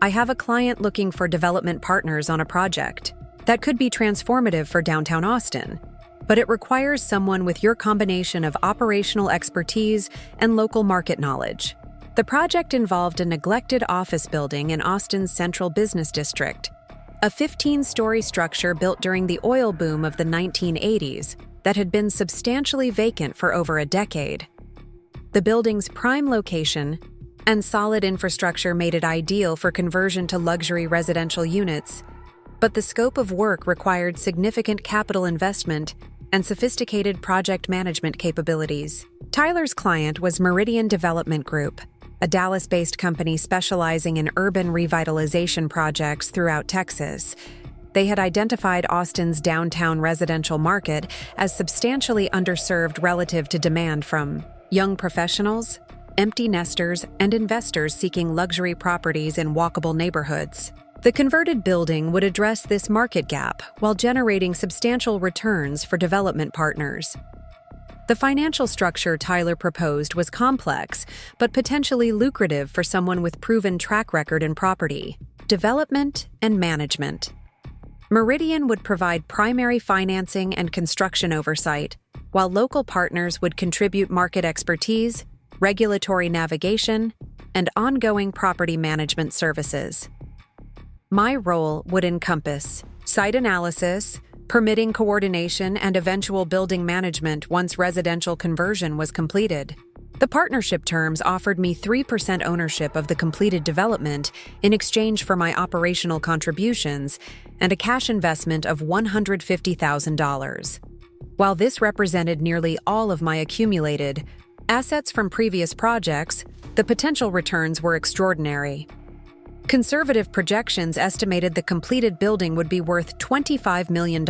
I have a client looking for development partners on a project that could be transformative for downtown Austin, but it requires someone with your combination of operational expertise and local market knowledge. The project involved a neglected office building in Austin's central business district, a 15-story structure built during the oil boom of the 1980s that had been substantially vacant for over a decade. The building's prime location and solid infrastructure made it ideal for conversion to luxury residential units, but the scope of work required significant capital investment and sophisticated project management capabilities. Tyler's client was Meridian Development Group, a Dallas-based company specializing in urban revitalization projects throughout Texas. They had identified Austin's downtown residential market as substantially underserved relative to demand from young professionals, empty nesters, and investors seeking luxury properties in walkable neighborhoods. The converted building would address this market gap while generating substantial returns for development partners. The financial structure Tyler proposed was complex, but potentially lucrative for someone with proven track record in property, development, and management. Meridian would provide primary financing and construction oversight, while local partners would contribute market expertise, regulatory navigation, and ongoing property management services. My role would encompass site analysis, permitting coordination, and eventual building management once residential conversion was completed. The partnership terms offered me 3% ownership of the completed development in exchange for my operational contributions and a cash investment of $150,000. While this represented nearly all of my accumulated assets from previous projects, the potential returns were extraordinary. Conservative projections estimated the completed building would be worth $25 million,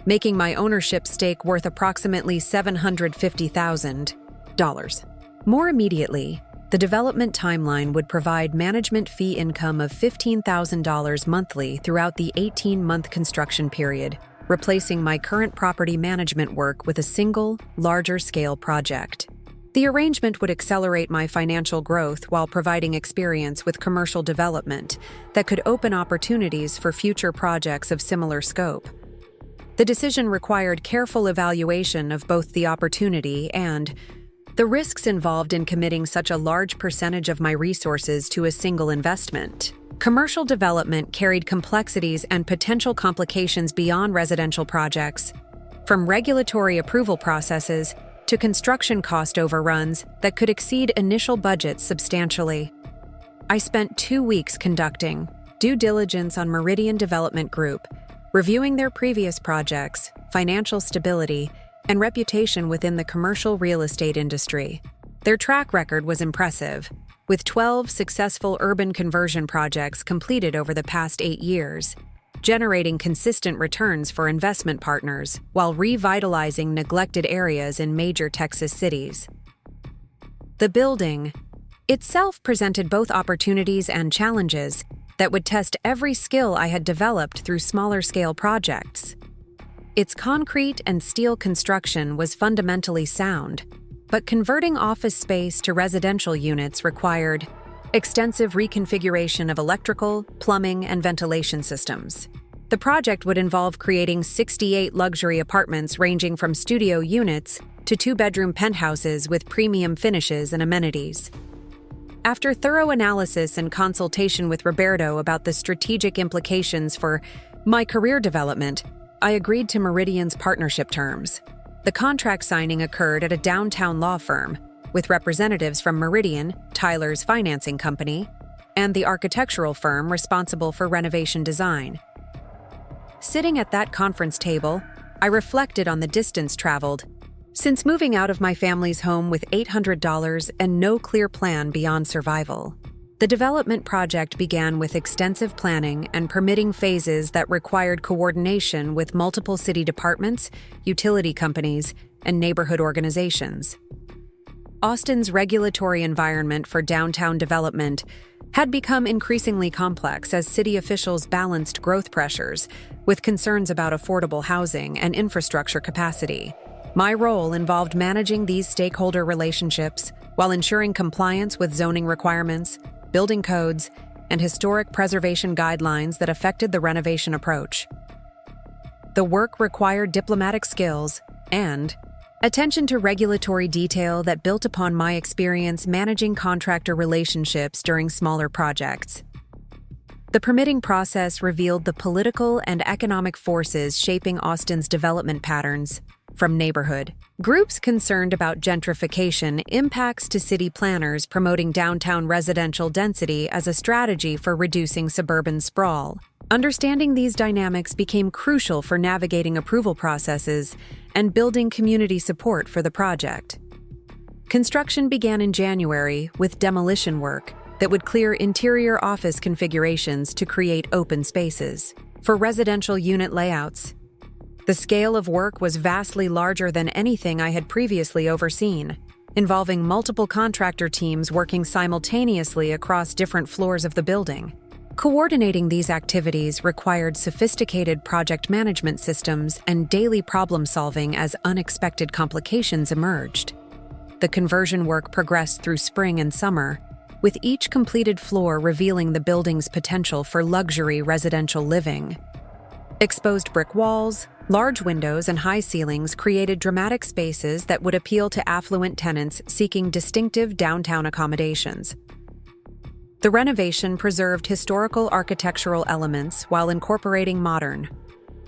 making my ownership stake worth approximately $750,000. More immediately, the development timeline would provide management fee income of $15,000 monthly throughout the 18-month construction period, replacing my current property management work with a single, larger-scale project. The arrangement would accelerate my financial growth while providing experience with commercial development that could open opportunities for future projects of similar scope. The decision required careful evaluation of both the opportunity and the risks involved in committing such a large percentage of my resources to a single investment. Commercial development carried complexities and potential complications beyond residential projects, from regulatory approval processes to construction cost overruns that could exceed initial budgets substantially. I spent 2 weeks conducting due diligence on Meridian Development Group, reviewing their previous projects, financial stability, and reputation within the commercial real estate industry. Their track record was impressive, with 12 successful urban conversion projects completed over the past 8 years, generating consistent returns for investment partners while revitalizing neglected areas in major Texas cities. The building itself presented both opportunities and challenges that would test every skill I had developed through smaller-scale projects. Its concrete and steel construction was fundamentally sound, but converting office space to residential units required extensive reconfiguration of electrical, plumbing, and ventilation systems. The project would involve creating 68 luxury apartments ranging from studio units to 2-bedroom penthouses with premium finishes and amenities. After thorough analysis and consultation with Roberto about the strategic implications for my career development, I agreed to Meridian's partnership terms. The contract signing occurred at a downtown law firm, with representatives from Meridian, Tyler's financing company, and the architectural firm responsible for renovation design. Sitting at that conference table, I reflected on the distance traveled. Since moving out of my family's home with $800 and no clear plan beyond survival, the development project began with extensive planning and permitting phases that required coordination with multiple city departments, utility companies, and neighborhood organizations. Austin's regulatory environment for downtown development had become increasingly complex as city officials balanced growth pressures with concerns about affordable housing and infrastructure capacity. My role involved managing these stakeholder relationships while ensuring compliance with zoning requirements, building codes, and historic preservation guidelines that affected the renovation approach. The work required diplomatic skills and attention to regulatory detail that built upon my experience managing contractor relationships during smaller projects. The permitting process revealed the political and economic forces shaping Austin's development patterns, from neighborhood groups concerned about gentrification impacts to city planners promoting downtown residential density as a strategy for reducing suburban sprawl. Understanding these dynamics became crucial for navigating approval processes and building community support for the project. Construction began in January with demolition work that would clear interior office configurations to create open spaces. For residential unit layouts, the scale of work was vastly larger than anything I had previously overseen, involving multiple contractor teams working simultaneously across different floors of the building. Coordinating these activities required sophisticated project management systems and daily problem-solving as unexpected complications emerged. The conversion work progressed through spring and summer, with each completed floor revealing the building's potential for luxury residential living. Exposed brick walls, large windows, and high ceilings created dramatic spaces that would appeal to affluent tenants seeking distinctive downtown accommodations. The renovation preserved historical architectural elements while incorporating modern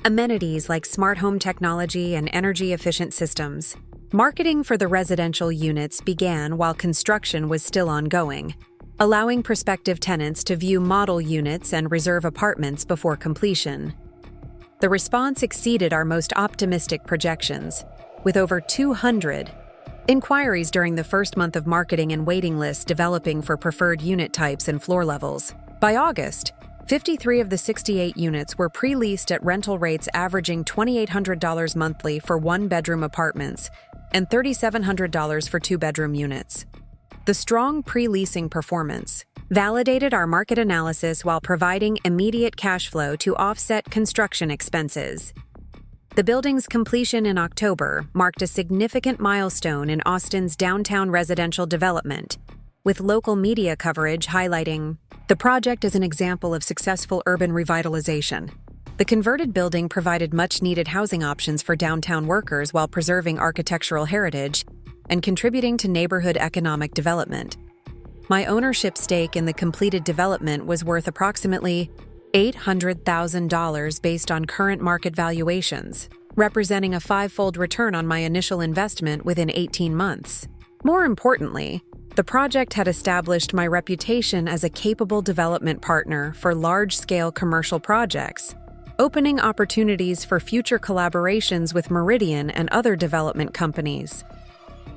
amenities like smart home technology and energy-efficient systems. Marketing for the residential units began while construction was still ongoing, allowing prospective tenants to view model units and reserve apartments before completion. The response exceeded our most optimistic projections, with over 200 inquiries during the first month of marketing and waiting lists developing for preferred unit types and floor levels. By August, 53 of the 68 units were pre-leased at rental rates averaging $2,800 monthly for one-bedroom apartments and $3,700 for two-bedroom units. The strong pre-leasing performance validated our market analysis while providing immediate cash flow to offset construction expenses. The building's completion in October marked a significant milestone in Austin's downtown residential development, with local media coverage highlighting the project as an example of successful urban revitalization. The converted building provided much-needed housing options for downtown workers while preserving architectural heritage and contributing to neighborhood economic development. My ownership stake in the completed development was worth approximately $800,000 based on current market valuations, representing a five-fold return on my initial investment within 18 months. More importantly, the project had established my reputation as a capable development partner for large-scale commercial projects, opening opportunities for future collaborations with Meridian and other development companies.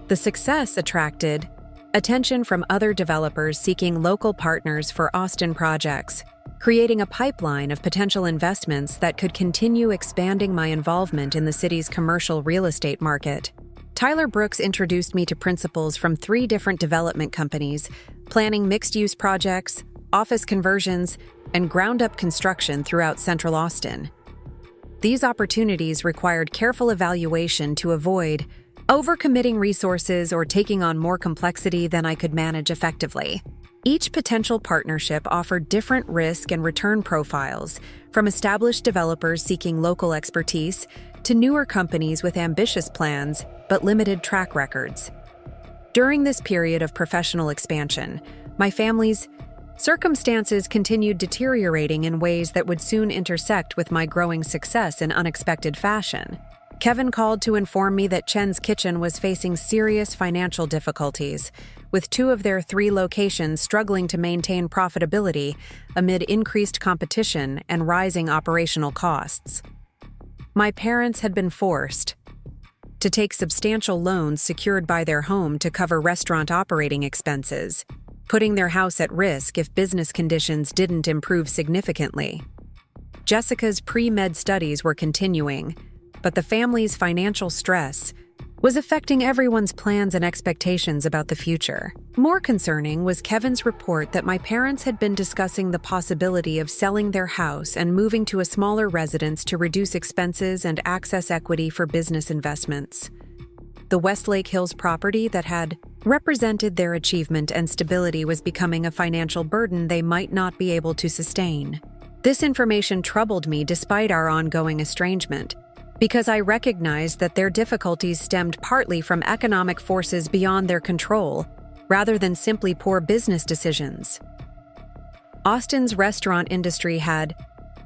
The success attracted attention from other developers seeking local partners for Austin projects, creating a pipeline of potential investments that could continue expanding my involvement in the city's commercial real estate market. Tyler Brooks introduced me to principals from 3 different development companies, planning mixed-use projects, office conversions, and ground-up construction throughout Central Austin. These opportunities required careful evaluation to avoid overcommitting resources or taking on more complexity than I could manage effectively. Each potential partnership offered different risk and return profiles, from established developers seeking local expertise to newer companies with ambitious plans but limited track records. During this period of professional expansion, my family's circumstances continued deteriorating in ways that would soon intersect with my growing success in unexpected fashion. Kevin called to inform me that Chen's Kitchen was facing serious financial difficulties, with 2 of their 3 locations struggling to maintain profitability amid increased competition and rising operational costs. My parents had been forced to take substantial loans secured by their home to cover restaurant operating expenses, putting their house at risk if business conditions didn't improve significantly. Jessica's pre-med studies were continuing, but the family's financial stress was affecting everyone's plans and expectations about the future. More concerning was Kevin's report that my parents had been discussing the possibility of selling their house and moving to a smaller residence to reduce expenses and access equity for business investments. The Westlake Hills property that had represented their achievement and stability was becoming a financial burden they might not be able to sustain. This information troubled me despite our ongoing estrangement, because I recognized that their difficulties stemmed partly from economic forces beyond their control, rather than simply poor business decisions. Austin's restaurant industry had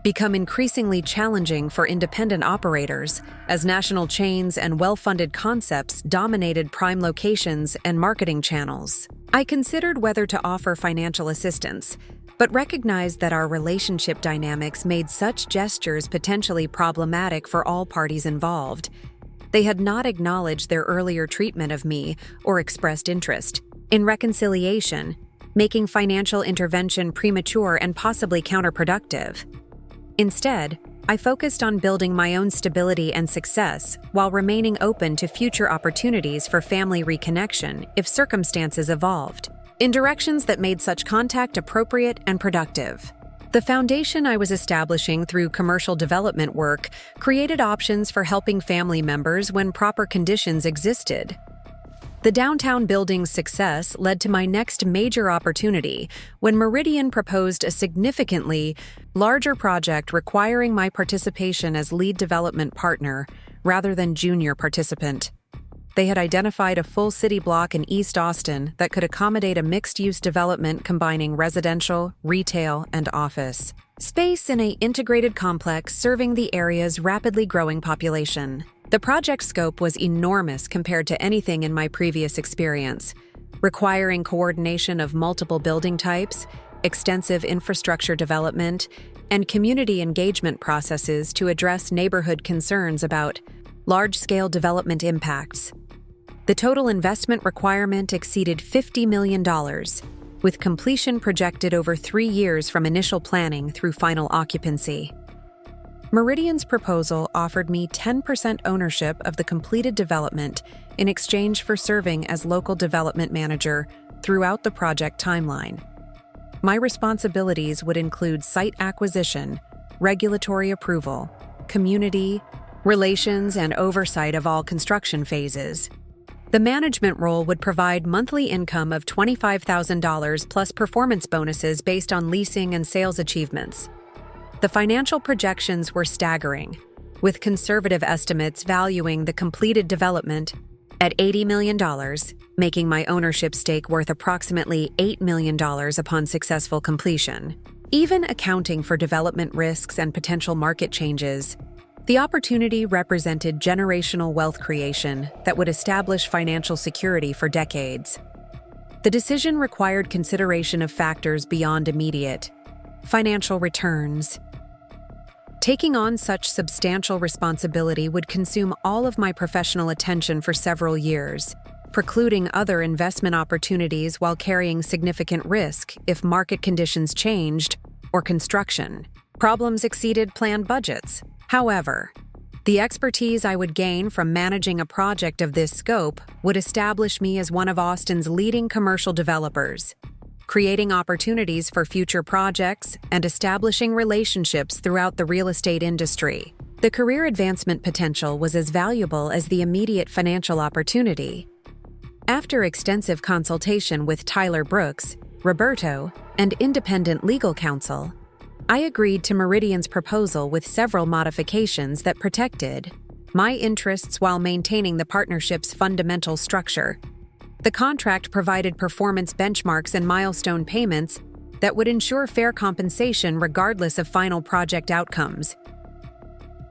become increasingly challenging for independent operators, as national chains and well-funded concepts dominated prime locations and marketing channels. I considered whether to offer financial assistance, but recognized that our relationship dynamics made such gestures potentially problematic for all parties involved. They had not acknowledged their earlier treatment of me or expressed interest in reconciliation, making financial intervention premature and possibly counterproductive. Instead, I focused on building my own stability and success while remaining open to future opportunities for family reconnection if circumstances evolved in directions that made such contact appropriate and productive. The foundation I was establishing through commercial development work created options for helping family members when proper conditions existed. The downtown building's success led to my next major opportunity when Meridian proposed a significantly larger project requiring my participation as lead development partner rather than junior participant. They had identified a full city block in East Austin that could accommodate a mixed-use development combining residential, retail, and office space in an integrated complex serving the area's rapidly growing population. The project scope was enormous compared to anything in my previous experience, requiring coordination of multiple building types, extensive infrastructure development, and community engagement processes to address neighborhood concerns about large-scale development impacts. The total investment requirement exceeded $50 million, with completion projected over 3 years from initial planning through final occupancy. Meridian's proposal offered me 10% ownership of the completed development in exchange for serving as local development manager throughout the project timeline. My responsibilities would include site acquisition, regulatory approval, community relations, and oversight of all construction phases. The management role would provide monthly income of $25,000 plus performance bonuses based on leasing and sales achievements. The financial projections were staggering, with conservative estimates valuing the completed development at $80 million, making my ownership stake worth approximately $8 million upon successful completion. Even accounting for development risks and potential market changes, the opportunity represented generational wealth creation that would establish financial security for decades. The decision required consideration of factors beyond immediate financial returns. Taking on such substantial responsibility would consume all of my professional attention for several years, precluding other investment opportunities while carrying significant risk if market conditions changed or construction problems exceeded planned budgets. However, the expertise I would gain from managing a project of this scope would establish me as one of Austin's leading commercial developers, creating opportunities for future projects and establishing relationships throughout the real estate industry. The career advancement potential was as valuable as the immediate financial opportunity. After extensive consultation with Tyler Brooks, Roberto, and independent legal counsel, I agreed to Meridian's proposal with several modifications that protected my interests while maintaining the partnership's fundamental structure. The contract provided performance benchmarks and milestone payments that would ensure fair compensation regardless of final project outcomes.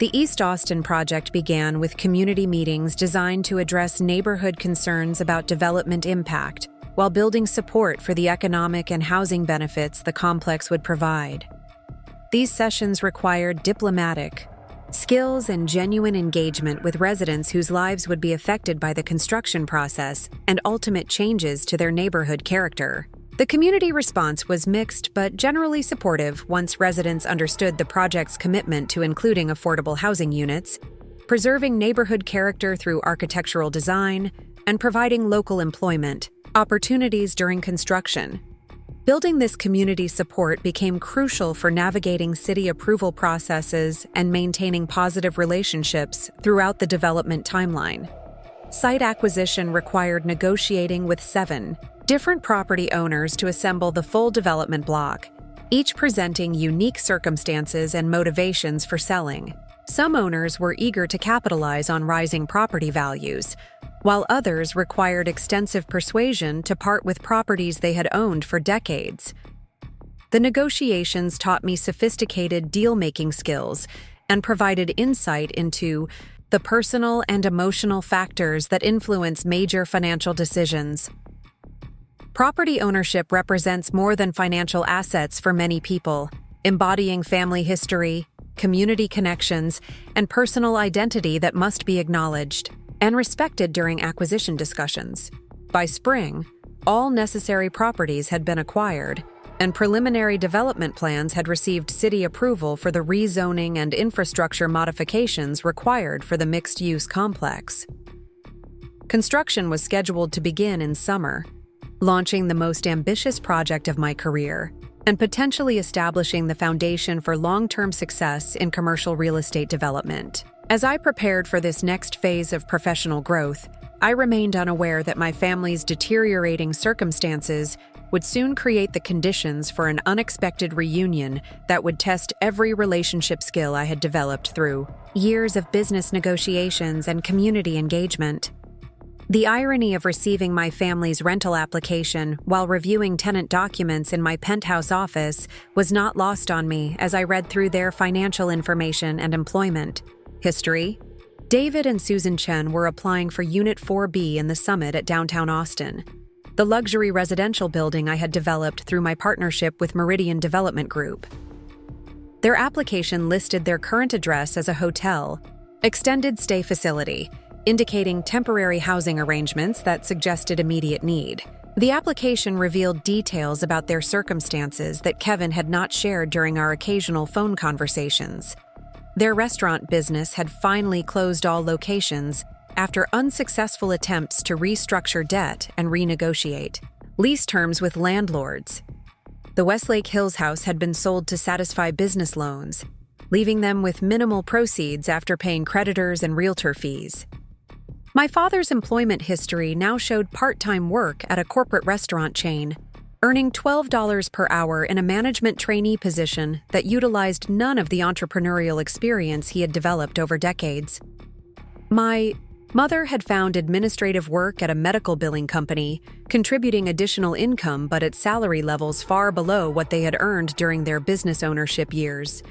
The East Austin project began with community meetings designed to address neighborhood concerns about development impact, while building support for the economic and housing benefits the complex would provide. These sessions required diplomatic skills and genuine engagement with residents whose lives would be affected by the construction process and ultimate changes to their neighborhood character. The community response was mixed but generally supportive once residents understood the project's commitment to including affordable housing units, preserving neighborhood character through architectural design, and providing local employment opportunities during construction. Building this community support became crucial for navigating city approval processes and maintaining positive relationships throughout the development timeline. Site acquisition required negotiating with 7 different property owners to assemble the full development block, each presenting unique circumstances and motivations for selling. Some owners were eager to capitalize on rising property values, while others required extensive persuasion to part with properties they had owned for decades. The negotiations taught me sophisticated deal-making skills and provided insight into the personal and emotional factors that influence major financial decisions. Property ownership represents more than financial assets for many people, embodying family history, community connections, and personal identity that must be acknowledged and respected during acquisition discussions. By spring, all necessary properties had been acquired, and preliminary development plans had received city approval for the rezoning and infrastructure modifications required for the mixed-use complex. Construction was scheduled to begin in summer, launching the most ambitious project of my career and potentially establishing the foundation for long-term success in commercial real estate development. As I prepared for this next phase of professional growth, I remained unaware that my family's deteriorating circumstances would soon create the conditions for an unexpected reunion that would test every relationship skill I had developed through years of business negotiations and community engagement. The irony of receiving my family's rental application while reviewing tenant documents in my penthouse office was not lost on me as I read through their financial information and employment history. David and Susan Chen were applying for Unit 4B in the Summit at downtown Austin, the luxury residential building I had developed through my partnership with Meridian Development Group. Their application listed their current address as a hotel, extended stay facility, indicating temporary housing arrangements that suggested immediate need. The application revealed details about their circumstances that Kevin had not shared during our occasional phone conversations. Their restaurant business had finally closed all locations after unsuccessful attempts to restructure debt and renegotiate lease terms with landlords. The Westlake Hills house had been sold to satisfy business loans, leaving them with minimal proceeds after paying creditors and realtor fees. My father's employment history now showed part-time work at a corporate restaurant chain, earning $12 per hour in a management trainee position that utilized none of the entrepreneurial experience he had developed over decades. My mother had found administrative work at a medical billing company, contributing additional income but at salary levels far below what they had earned during their business ownership years.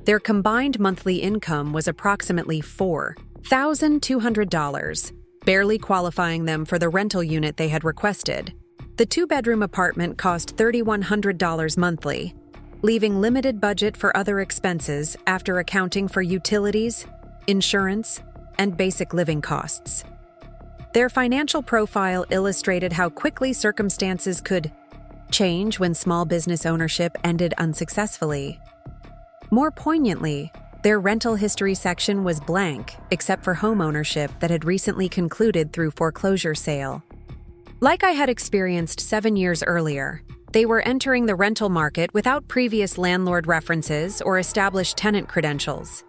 Their combined monthly income was approximately $4,200, barely qualifying them for the rental unit they had requested. The 2-bedroom apartment cost $3,100 monthly, leaving limited budget for other expenses after accounting for utilities, insurance, and basic living costs. Their financial profile illustrated how quickly circumstances could change when small business ownership ended unsuccessfully. More poignantly, their rental history section was blank except for home ownership that had recently concluded through foreclosure sale. Like I had experienced 7 years earlier, they were entering the rental market without previous landlord references or established tenant credentials.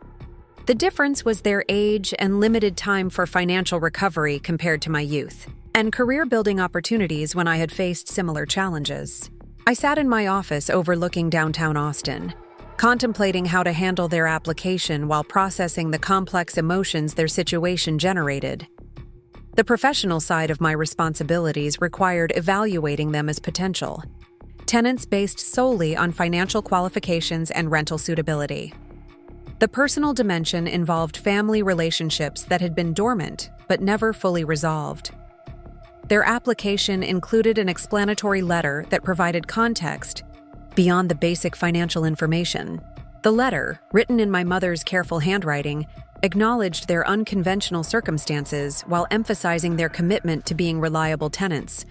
The difference was their age and limited time for financial recovery compared to my youth, and career-building opportunities when I had faced similar challenges. I sat in my office overlooking downtown Austin, contemplating how to handle their application while processing the complex emotions their situation generated. The professional side of my responsibilities required evaluating them as potential tenants based solely on financial qualifications and rental suitability. The personal dimension involved family relationships that had been dormant but never fully resolved. Their application included an explanatory letter that provided context beyond the basic financial information. The letter, written in my mother's careful handwriting, acknowledged their unconventional circumstances while emphasizing their commitment to being reliable tenants.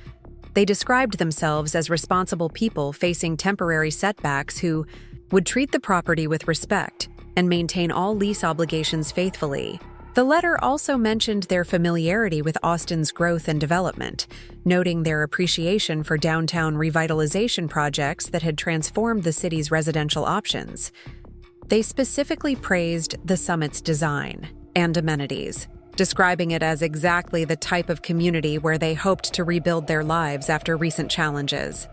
They described themselves as responsible people facing temporary setbacks who would treat the property with respect and maintain all lease obligations faithfully. The letter also mentioned their familiarity with Austin's growth and development, noting their appreciation for downtown revitalization projects that had transformed the city's residential options. They specifically praised the summit's design and amenities, describing it as exactly the type of community where they hoped to rebuild their lives after recent challenges.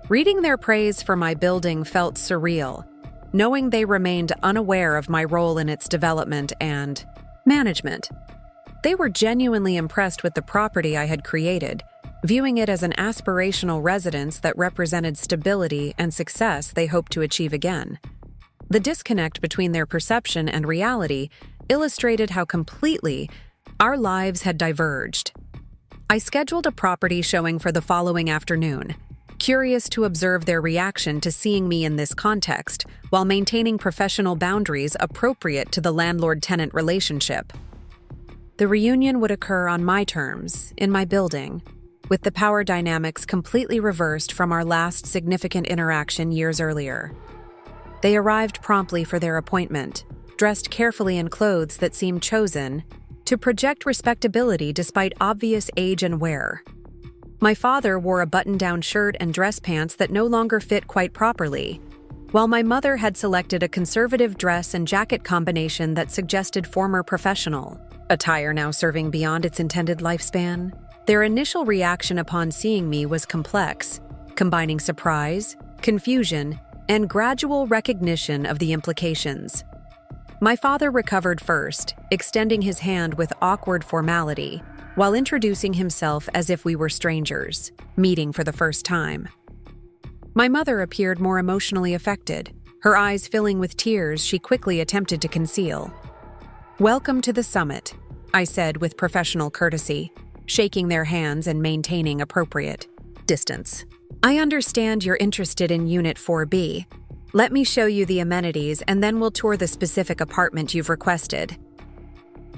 Reading their praise for my building felt surreal, knowing they remained unaware of my role in its development and management. They were genuinely impressed with the property I had created, viewing it as an aspirational residence that represented stability and success they hoped to achieve again. The disconnect between their perception and reality illustrated how completely our lives had diverged. I scheduled a property showing for the following afternoon, curious to observe their reaction to seeing me in this context, while maintaining professional boundaries appropriate to the landlord-tenant relationship. The reunion would occur on my terms, in my building, with the power dynamics completely reversed from our last significant interaction years earlier. They arrived promptly for their appointment, dressed carefully in clothes that seemed chosen to project respectability despite obvious age and wear. My father wore a button-down shirt and dress pants that no longer fit quite properly, while my mother had selected a conservative dress and jacket combination that suggested former professional attire now serving beyond its intended lifespan. Their initial reaction upon seeing me was complex, combining surprise, confusion, and gradual recognition of the implications. My father recovered first, extending his hand with awkward formality, while introducing himself as if we were strangers, meeting for the first time. My mother appeared more emotionally affected, her eyes filling with tears she quickly attempted to conceal. "Welcome to the summit," I said with professional courtesy, shaking their hands and maintaining appropriate distance. "I understand you're interested in Unit 4B. Let me show you the amenities and then we'll tour the specific apartment you've requested."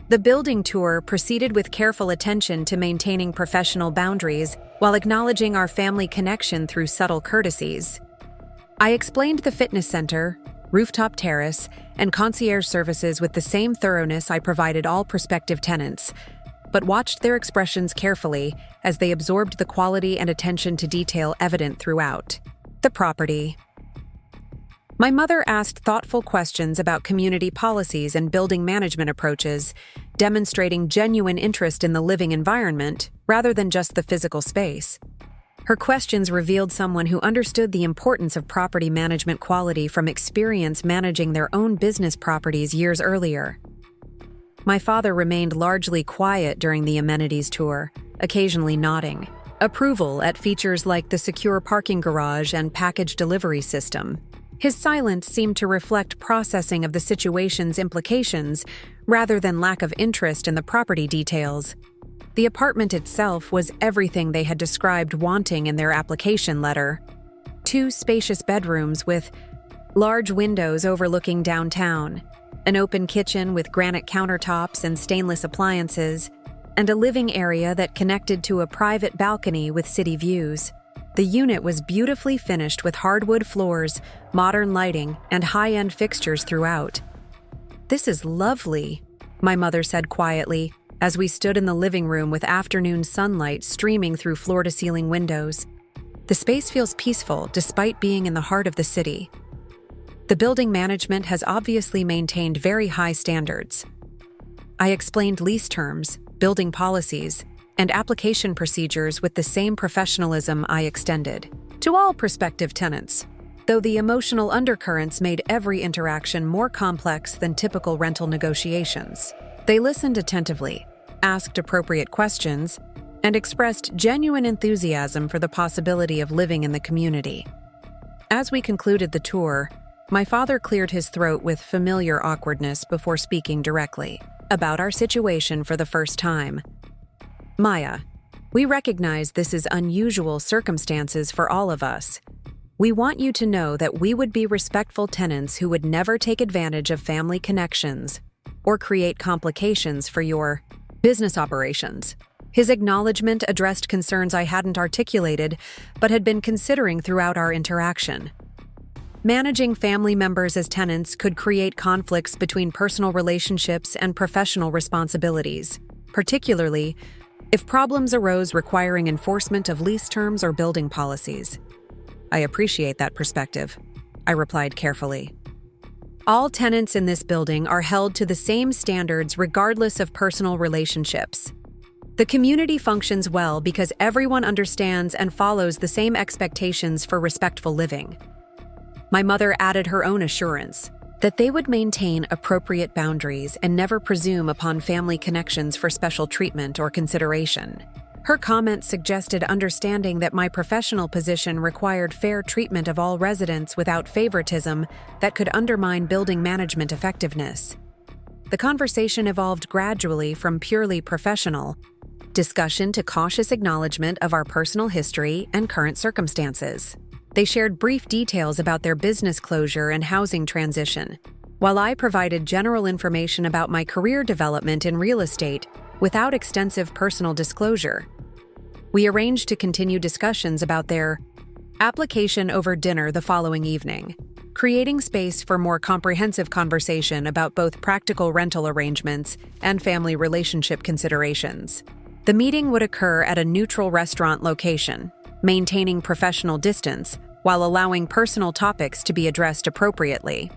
The building tour proceeded with careful attention to maintaining professional boundaries while acknowledging our family connection through subtle courtesies. I explained the fitness center, rooftop terrace, and concierge services with the same thoroughness I provided all prospective tenants, but watched their expressions carefully as they absorbed the quality and attention to detail evident throughout the property. My mother asked thoughtful questions about community policies and building management approaches, demonstrating genuine interest in the living environment rather than just the physical space. Her questions revealed someone who understood the importance of property management quality from experience managing their own business properties years earlier. My father remained largely quiet during the amenities tour, occasionally nodding approval at features like the secure parking garage and package delivery system. His silence seemed to reflect processing of the situation's implications rather than lack of interest in the property details. The apartment itself was everything they had described wanting in their application letter. 2 spacious bedrooms with large windows overlooking downtown, an open kitchen with granite countertops and stainless appliances, and a living area that connected to a private balcony with city views. The unit was beautifully finished with hardwood floors, modern lighting, and high-end fixtures throughout. "This is lovely," my mother said quietly, as we stood in the living room with afternoon sunlight streaming through floor-to-ceiling windows. "The space feels peaceful despite being in the heart of the city." The building management has obviously maintained very high standards. I explained lease terms, building policies, and application procedures with the same professionalism I extended to all prospective tenants, though the emotional undercurrents made every interaction more complex than typical rental negotiations. They listened attentively, asked appropriate questions, and expressed genuine enthusiasm for the possibility of living in the community. As we concluded the tour, My father cleared his throat with familiar awkwardness before speaking directly about our situation for the first time. Maya, we recognize this is unusual circumstances for all of us. We want you to know that we would be respectful tenants who would never take advantage of family connections or create complications for your business operations. His acknowledgement addressed concerns I hadn't articulated but had been considering throughout our interaction. Managing family members as tenants could create conflicts between personal relationships and professional responsibilities, particularly if problems arose requiring enforcement of lease terms or building policies. I appreciate that perspective, I replied carefully. All tenants in this building are held to the same standards regardless of personal relationships. The community functions well because everyone understands and follows the same expectations for respectful living. My mother added her own assurance that they would maintain appropriate boundaries and never presume upon family connections for special treatment or consideration. Her comments suggested understanding that my professional position required fair treatment of all residents without favoritism that could undermine building management effectiveness. The conversation evolved gradually from purely professional discussion to cautious acknowledgement of our personal history and current circumstances. They shared brief details about their business closure and housing transition, while I provided general information about my career development in real estate without extensive personal disclosure. We arranged to continue discussions about their application over dinner the following evening, creating space for more comprehensive conversation about both practical rental arrangements and family relationship considerations. The meeting would occur at a neutral restaurant location, maintaining professional distance while allowing personal topics to be addressed appropriately.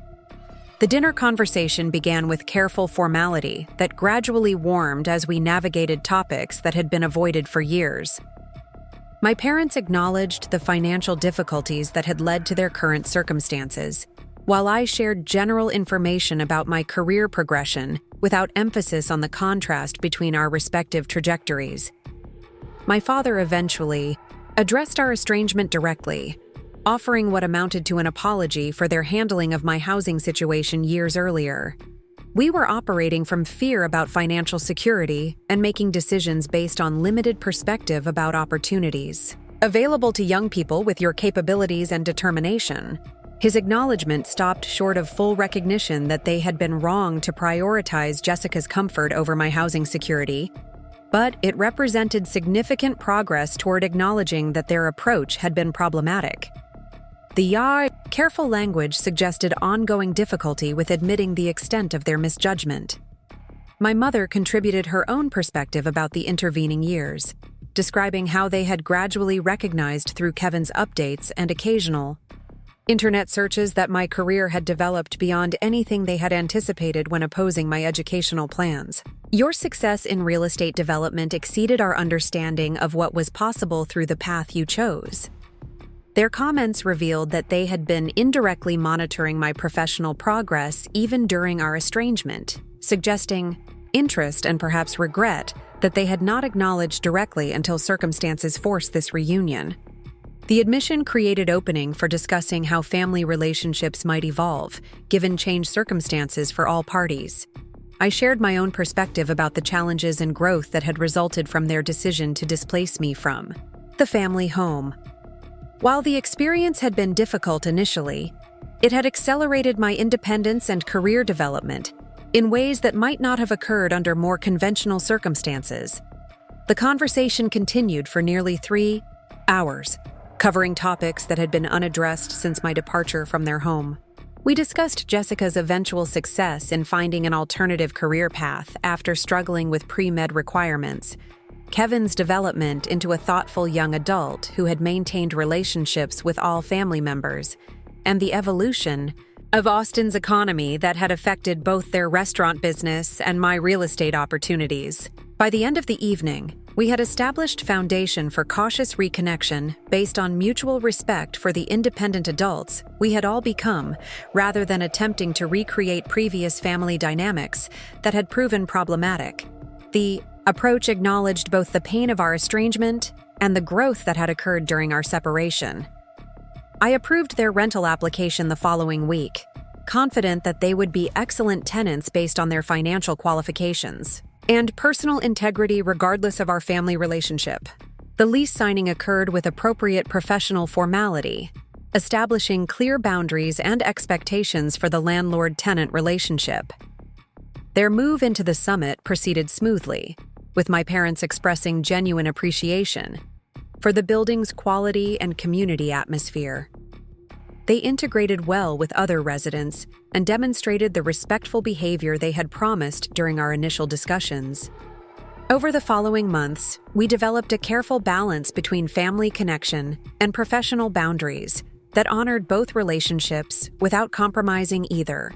The dinner conversation began with careful formality that gradually warmed as we navigated topics that had been avoided for years. My parents acknowledged the financial difficulties that had led to their current circumstances, while I shared general information about my career progression without emphasis on the contrast between our respective trajectories. My father eventually addressed our estrangement directly, offering what amounted to an apology for their handling of my housing situation years earlier. We were operating from fear about financial security and making decisions based on limited perspective about opportunities available to young people with your capabilities and determination. His acknowledgement stopped short of full recognition that they had been wrong to prioritize Jessica's comfort over my housing security, but it represented significant progress toward acknowledging that their approach had been problematic. The careful language suggested ongoing difficulty with admitting the extent of their misjudgment. My mother contributed her own perspective about the intervening years, describing how they had gradually recognized through Kevin's updates and occasional internet searches that my career had developed beyond anything they had anticipated when opposing my educational plans. Your success in real estate development exceeded our understanding of what was possible through the path you chose. Their comments revealed that they had been indirectly monitoring my professional progress even during our estrangement, suggesting interest and perhaps regret that they had not acknowledged directly until circumstances forced this reunion. The admission created opening for discussing how family relationships might evolve, given changed circumstances for all parties. I shared my own perspective about the challenges and growth that had resulted from their decision to displace me from the family home. While the experience had been difficult initially, it had accelerated my independence and career development in ways that might not have occurred under more conventional circumstances. The conversation continued for nearly 3 hours, covering topics that had been unaddressed since my departure from their home. We discussed Jessica's eventual success in finding an alternative career path after struggling with pre-med requirements, Kevin's development into a thoughtful young adult who had maintained relationships with all family members, and the evolution of Austin's economy that had affected both their restaurant business and my real estate opportunities. By the end of the evening, we had established foundation for cautious reconnection based on mutual respect for the independent adults we had all become, rather than attempting to recreate previous family dynamics that had proven problematic. The approach acknowledged both the pain of our estrangement and the growth that had occurred during our separation. I approved their rental application the following week, confident that they would be excellent tenants based on their financial qualifications and personal integrity regardless of our family relationship. The lease signing occurred with appropriate professional formality, establishing clear boundaries and expectations for the landlord-tenant relationship. Their move into the Summit proceeded smoothly, with my parents expressing genuine appreciation for the building's quality and community atmosphere. They integrated well with other residents and demonstrated the respectful behavior they had promised during our initial discussions. Over the following months, we developed a careful balance between family connection and professional boundaries that honored both relationships without compromising either.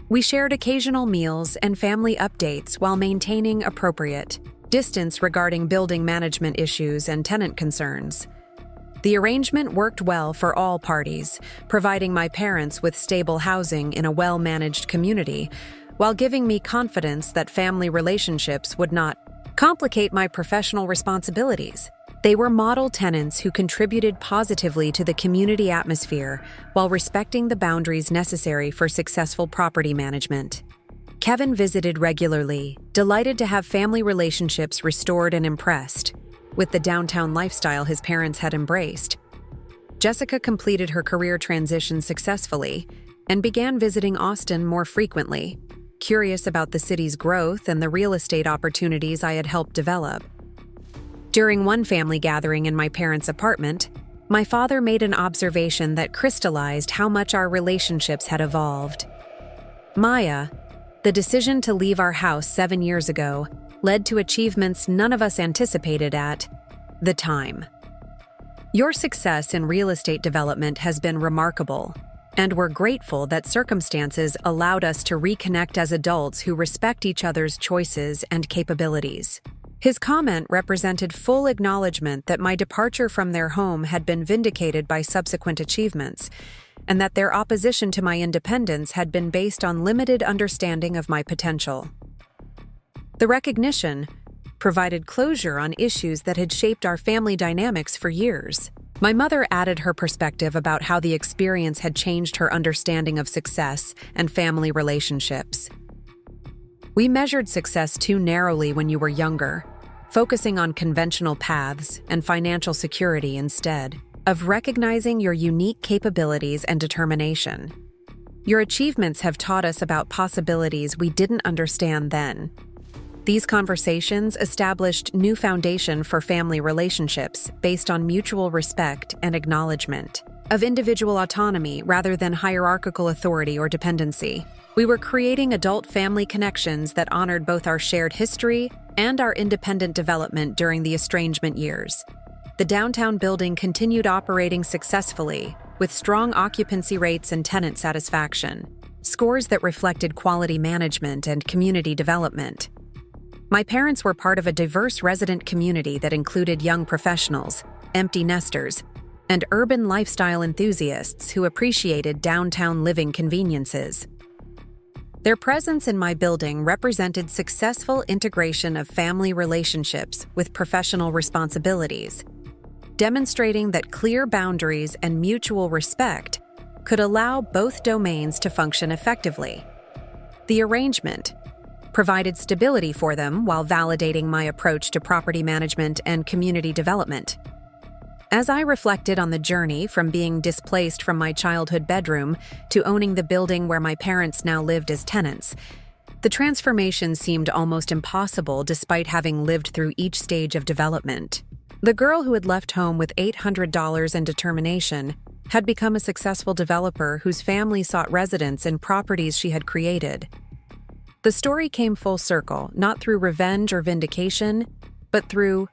We shared occasional meals and family updates while maintaining appropriate distance regarding building management issues and tenant concerns. The arrangement worked well for all parties, providing my parents with stable housing in a well-managed community, while giving me confidence that family relationships would not complicate my professional responsibilities. They were model tenants who contributed positively to the community atmosphere while respecting the boundaries necessary for successful property management. Kevin visited regularly, delighted to have family relationships restored and impressed with the downtown lifestyle his parents had embraced. Jessica completed her career transition successfully and began visiting Austin more frequently, curious about the city's growth and the real estate opportunities I had helped develop. During one family gathering in my parents' apartment, my father made an observation that crystallized how much our relationships had evolved. "Maya, the decision to leave our house 7 years ago led to achievements none of us anticipated at the time. Your success in real estate development has been remarkable, and we're grateful that circumstances allowed us to reconnect as adults who respect each other's choices and capabilities." His comment represented full acknowledgement that my departure from their home had been vindicated by subsequent achievements, and that their opposition to my independence had been based on limited understanding of my potential. The recognition provided closure on issues that had shaped our family dynamics for years. My mother added her perspective about how the experience had changed her understanding of success and family relationships. "We measured success too narrowly when you were younger, focusing on conventional paths and financial security instead of recognizing your unique capabilities and determination. Your achievements have taught us about possibilities we didn't understand then." These conversations established new foundation for family relationships based on mutual respect and acknowledgement of individual autonomy rather than hierarchical authority or dependency. We were creating adult family connections that honored both our shared history and our independent development during the estrangement years. The downtown building continued operating successfully, with strong occupancy rates and tenant satisfaction, scores that reflected quality management and community development. My parents were part of a diverse resident community that included young professionals, empty nesters, and urban lifestyle enthusiasts who appreciated downtown living conveniences. Their presence in my building represented successful integration of family relationships with professional responsibilities, demonstrating that clear boundaries and mutual respect could allow both domains to function effectively. The arrangement provided stability for them while validating my approach to property management and community development. As I reflected on the journey from being displaced from my childhood bedroom to owning the building where my parents now lived as tenants, the transformation seemed almost impossible despite having lived through each stage of development. The girl who had left home with $800 and determination had become a successful developer whose family sought residence in properties she had created. The story came full circle, not through revenge or vindication, but through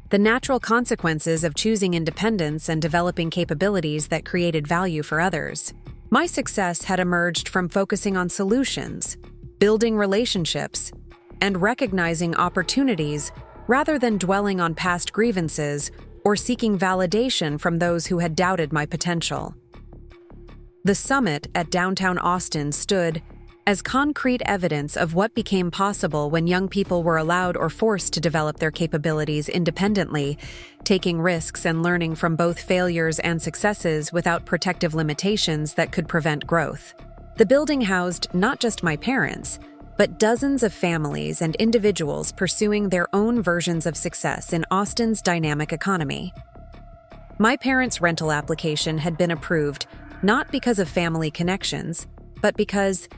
the natural consequences of choosing independence and developing capabilities that created value for others. My success had emerged from focusing on solutions, building relationships, and recognizing opportunities rather than dwelling on past grievances or seeking validation from those who had doubted my potential. The Summit at downtown Austin stood as concrete evidence of what became possible when young people were allowed or forced to develop their capabilities independently, taking risks and learning from both failures and successes without protective limitations that could prevent growth. The building housed not just my parents, but dozens of families and individuals pursuing their own versions of success in Austin's dynamic economy. My parents' rental application had been approved not because of family connections, but because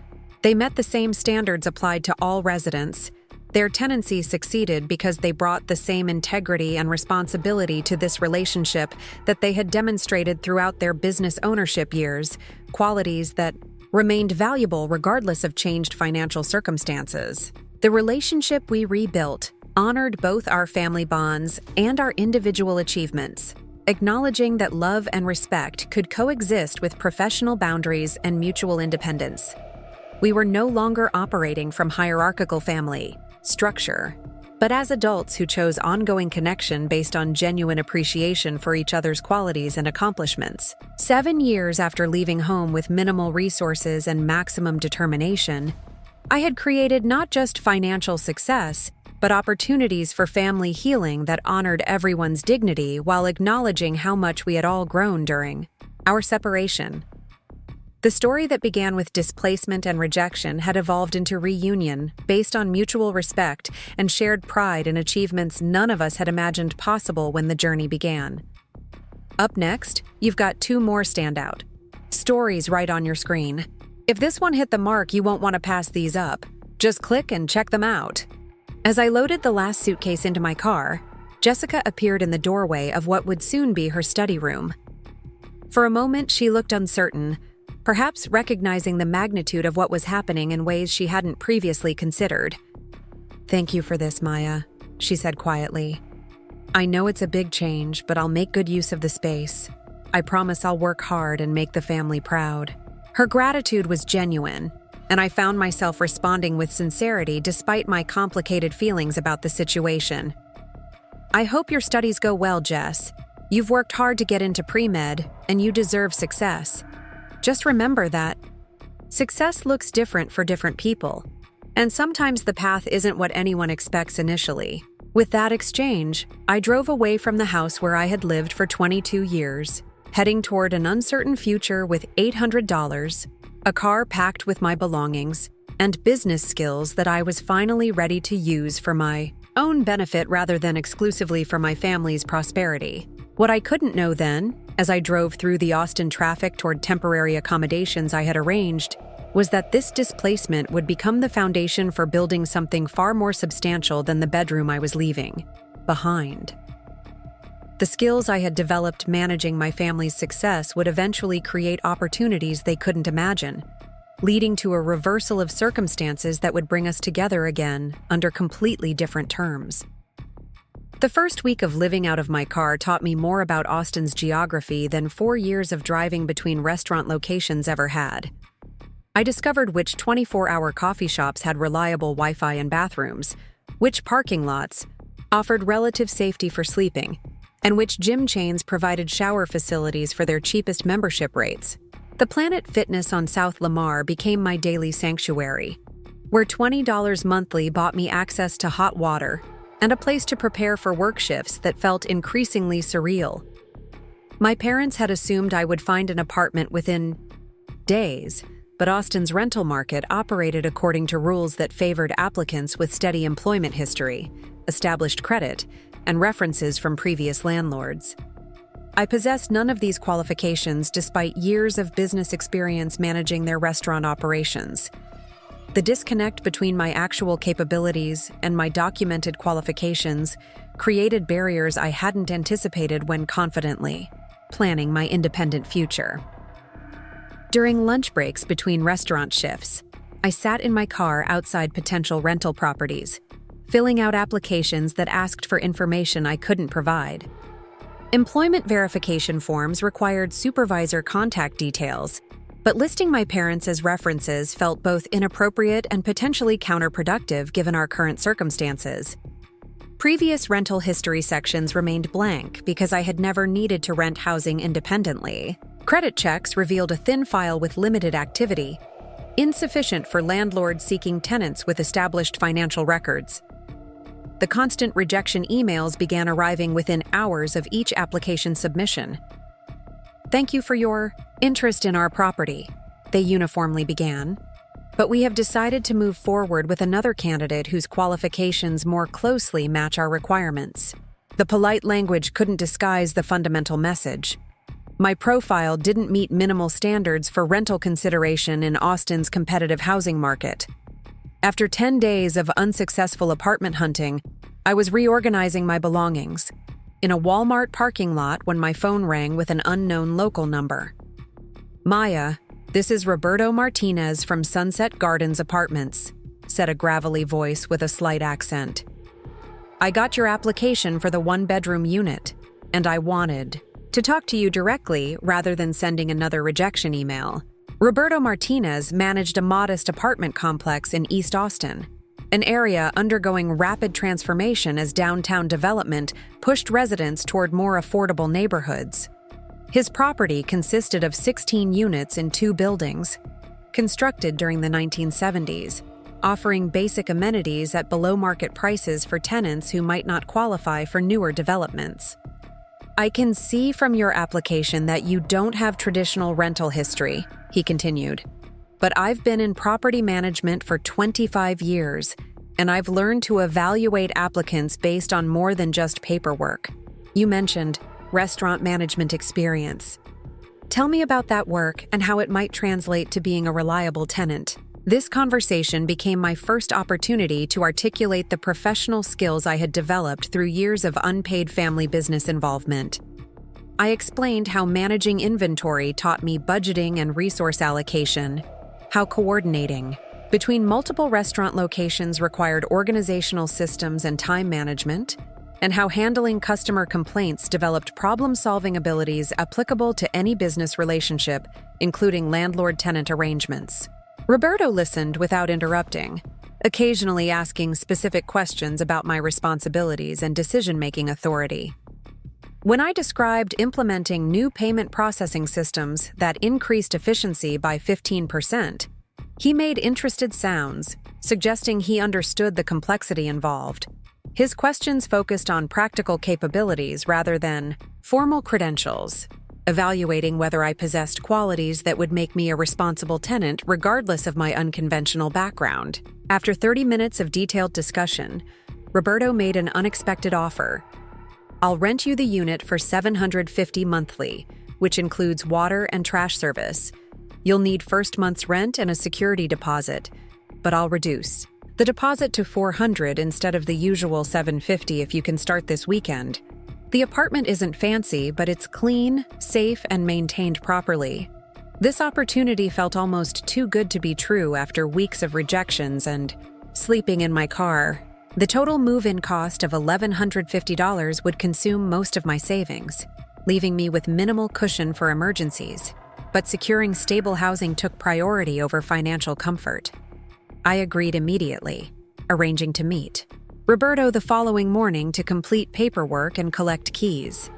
they met the same standards applied to all residents. Their tenancy succeeded because they brought the same integrity and responsibility to this relationship that they had demonstrated throughout their business ownership years, qualities that remained valuable regardless of changed financial circumstances. The relationship we rebuilt honored both our family bonds and our individual achievements, acknowledging that love and respect could coexist with professional boundaries and mutual independence. We were no longer operating from hierarchical family structure, but as adults who chose ongoing connection based on genuine appreciation for each other's qualities and accomplishments. 7 years after leaving home with minimal resources and maximum determination, I had created not just financial success, but opportunities for family healing that honored everyone's dignity while acknowledging how much we had all grown during our separation. The story that began with displacement and rejection had evolved into reunion based on mutual respect and shared pride in achievements none of us had imagined possible when the journey began. Up next, you've got 2 more standout stories right on your screen. If this one hit the mark, you won't want to pass these up. Just click and check them out. As I loaded the last suitcase into my car, Jessica appeared in the doorway of what would soon be her study room. For a moment, she looked uncertain, perhaps recognizing the magnitude of what was happening in ways she hadn't previously considered. "Thank you for this, Maya," she said quietly. "I know it's a big change, but I'll make good use of the space. I promise I'll work hard and make the family proud." Her gratitude was genuine, and I found myself responding with sincerity despite my complicated feelings about the situation. "I hope your studies go well, Jess. You've worked hard to get into pre-med, and you deserve success. Just remember that success looks different for different people, and sometimes the path isn't what anyone expects initially." With that exchange, I drove away from the house where I had lived for 22 years, heading toward an uncertain future with $800, a car packed with my belongings, and business skills that I was finally ready to use for my own benefit rather than exclusively for my family's prosperity. What I couldn't know then, as I drove through the Austin traffic toward temporary accommodations I had arranged, was that this displacement would become the foundation for building something far more substantial than the bedroom I was leaving behind. The skills I had developed managing my family's success would eventually create opportunities they couldn't imagine, leading to a reversal of circumstances that would bring us together again under completely different terms. The first week of living out of my car taught me more about Austin's geography than 4 years of driving between restaurant locations ever had. I discovered which 24-hour coffee shops had reliable Wi-Fi and bathrooms, which parking lots offered relative safety for sleeping, and which gym chains provided shower facilities for their cheapest membership rates. The Planet Fitness on South Lamar became my daily sanctuary, where $20 monthly bought me access to hot water and a place to prepare for work shifts that felt increasingly surreal. My parents had assumed I would find an apartment within days, but Austin's rental market operated according to rules that favored applicants with steady employment history, established credit, and references from previous landlords. I possessed none of these qualifications despite years of business experience managing their restaurant operations. The disconnect between my actual capabilities and my documented qualifications created barriers I hadn't anticipated when confidently planning my independent future. During lunch breaks between restaurant shifts, I sat in my car outside potential rental properties, filling out applications that asked for information I couldn't provide. Employment verification forms required supervisor contact details, but listing my parents as references felt both inappropriate and potentially counterproductive given our current circumstances. Previous rental history sections remained blank because I had never needed to rent housing independently. Credit checks revealed a thin file with limited activity, insufficient for landlords seeking tenants with established financial records. The constant rejection emails began arriving within hours of each application submission. "Thank you for your interest in our property," they uniformly began. "But we have decided to move forward with another candidate whose qualifications more closely match our requirements." The polite language couldn't disguise the fundamental message. My profile didn't meet minimal standards for rental consideration in Austin's competitive housing market. After 10 days of unsuccessful apartment hunting, I was reorganizing my belongings in a Walmart parking lot when my phone rang with an unknown local number. "Maya, this is Roberto Martinez from Sunset Gardens Apartments," said a gravelly voice with a slight accent. "I got your application for the one-bedroom unit, and I wanted to talk to you directly rather than sending another rejection email." Roberto Martinez managed a modest apartment complex in East Austin, an area undergoing rapid transformation as downtown development pushed residents toward more affordable neighborhoods. His property consisted of 16 units in 2 buildings, constructed during the 1970s, offering basic amenities at below-market prices for tenants who might not qualify for newer developments. "I can see from your application that you don't have traditional rental history," he continued. "But I've been in property management for 25 years, and I've learned to evaluate applicants based on more than just paperwork. You mentioned restaurant management experience. Tell me about that work and how it might translate to being a reliable tenant." This conversation became my first opportunity to articulate the professional skills I had developed through years of unpaid family business involvement. I explained how managing inventory taught me budgeting and resource allocation, how coordinating between multiple restaurant locations required organizational systems and time management, and how handling customer complaints developed problem-solving abilities applicable to any business relationship, including landlord-tenant arrangements. Roberto listened without interrupting, occasionally asking specific questions about my responsibilities and decision-making authority. When I described implementing new payment processing systems that increased efficiency by 15%, he made interested sounds, suggesting he understood the complexity involved. His questions focused on practical capabilities rather than formal credentials, evaluating whether I possessed qualities that would make me a responsible tenant regardless of my unconventional background. After 30 minutes of detailed discussion, Roberto made an unexpected offer. "I'll rent you the unit for $750 monthly, which includes water and trash service. You'll need first month's rent and a security deposit, but I'll reduce the deposit to $400 instead of the usual $750 if you can start this weekend. The apartment isn't fancy, but it's clean, safe, and maintained properly." This opportunity felt almost too good to be true after weeks of rejections and sleeping in my car. The total move-in cost of $1,150 would consume most of my savings, leaving me with minimal cushion for emergencies. But securing stable housing took priority over financial comfort. I agreed immediately, arranging to meet Roberto the following morning to complete paperwork and collect keys.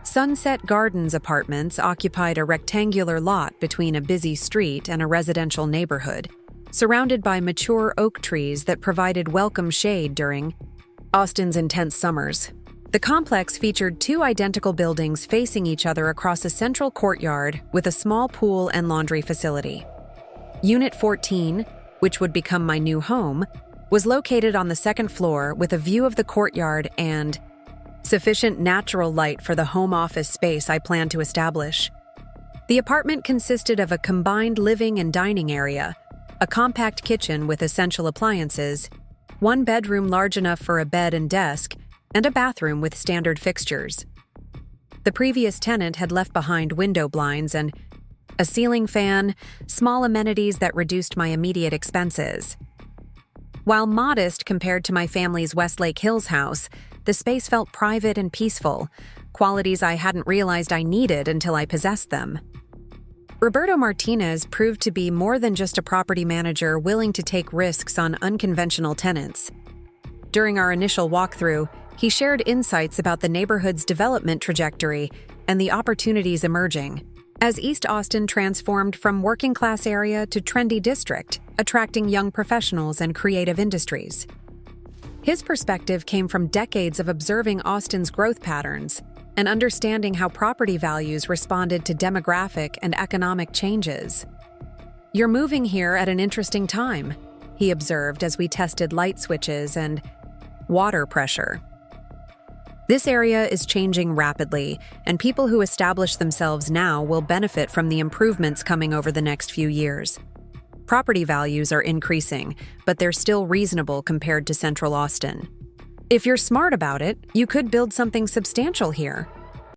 Sunset Gardens Apartments occupied a rectangular lot between a busy street and a residential neighborhood, surrounded by mature oak trees that provided welcome shade during Austin's intense summers. The complex featured 2 identical buildings facing each other across a central courtyard with a small pool and laundry facility. Unit 14, which would become my new home, was located on the 2nd floor with a view of the courtyard and sufficient natural light for the home office space I planned to establish. The apartment consisted of a combined living and dining area, a compact kitchen with essential appliances, 1 bedroom large enough for a bed and desk, and a bathroom with standard fixtures. The previous tenant had left behind window blinds and a ceiling fan, small amenities that reduced my immediate expenses. While modest compared to my family's Westlake Hills house, the space felt private and peaceful, qualities I hadn't realized I needed until I possessed them. Roberto Martinez proved to be more than just a property manager willing to take risks on unconventional tenants. During our initial walkthrough, he shared insights about the neighborhood's development trajectory and the opportunities emerging. as East Austin transformed from working-class area to trendy district, attracting young professionals and creative industries. His perspective came from decades of observing Austin's growth patterns and understanding how property values responded to demographic and economic changes. "You're moving here at an interesting time," he observed as we tested light switches and water pressure. "This area is changing rapidly, and people who establish themselves now will benefit from the improvements coming over the next few years. Property values are increasing, but they're still reasonable compared to Central Austin. If you're smart about it, you could build something substantial here."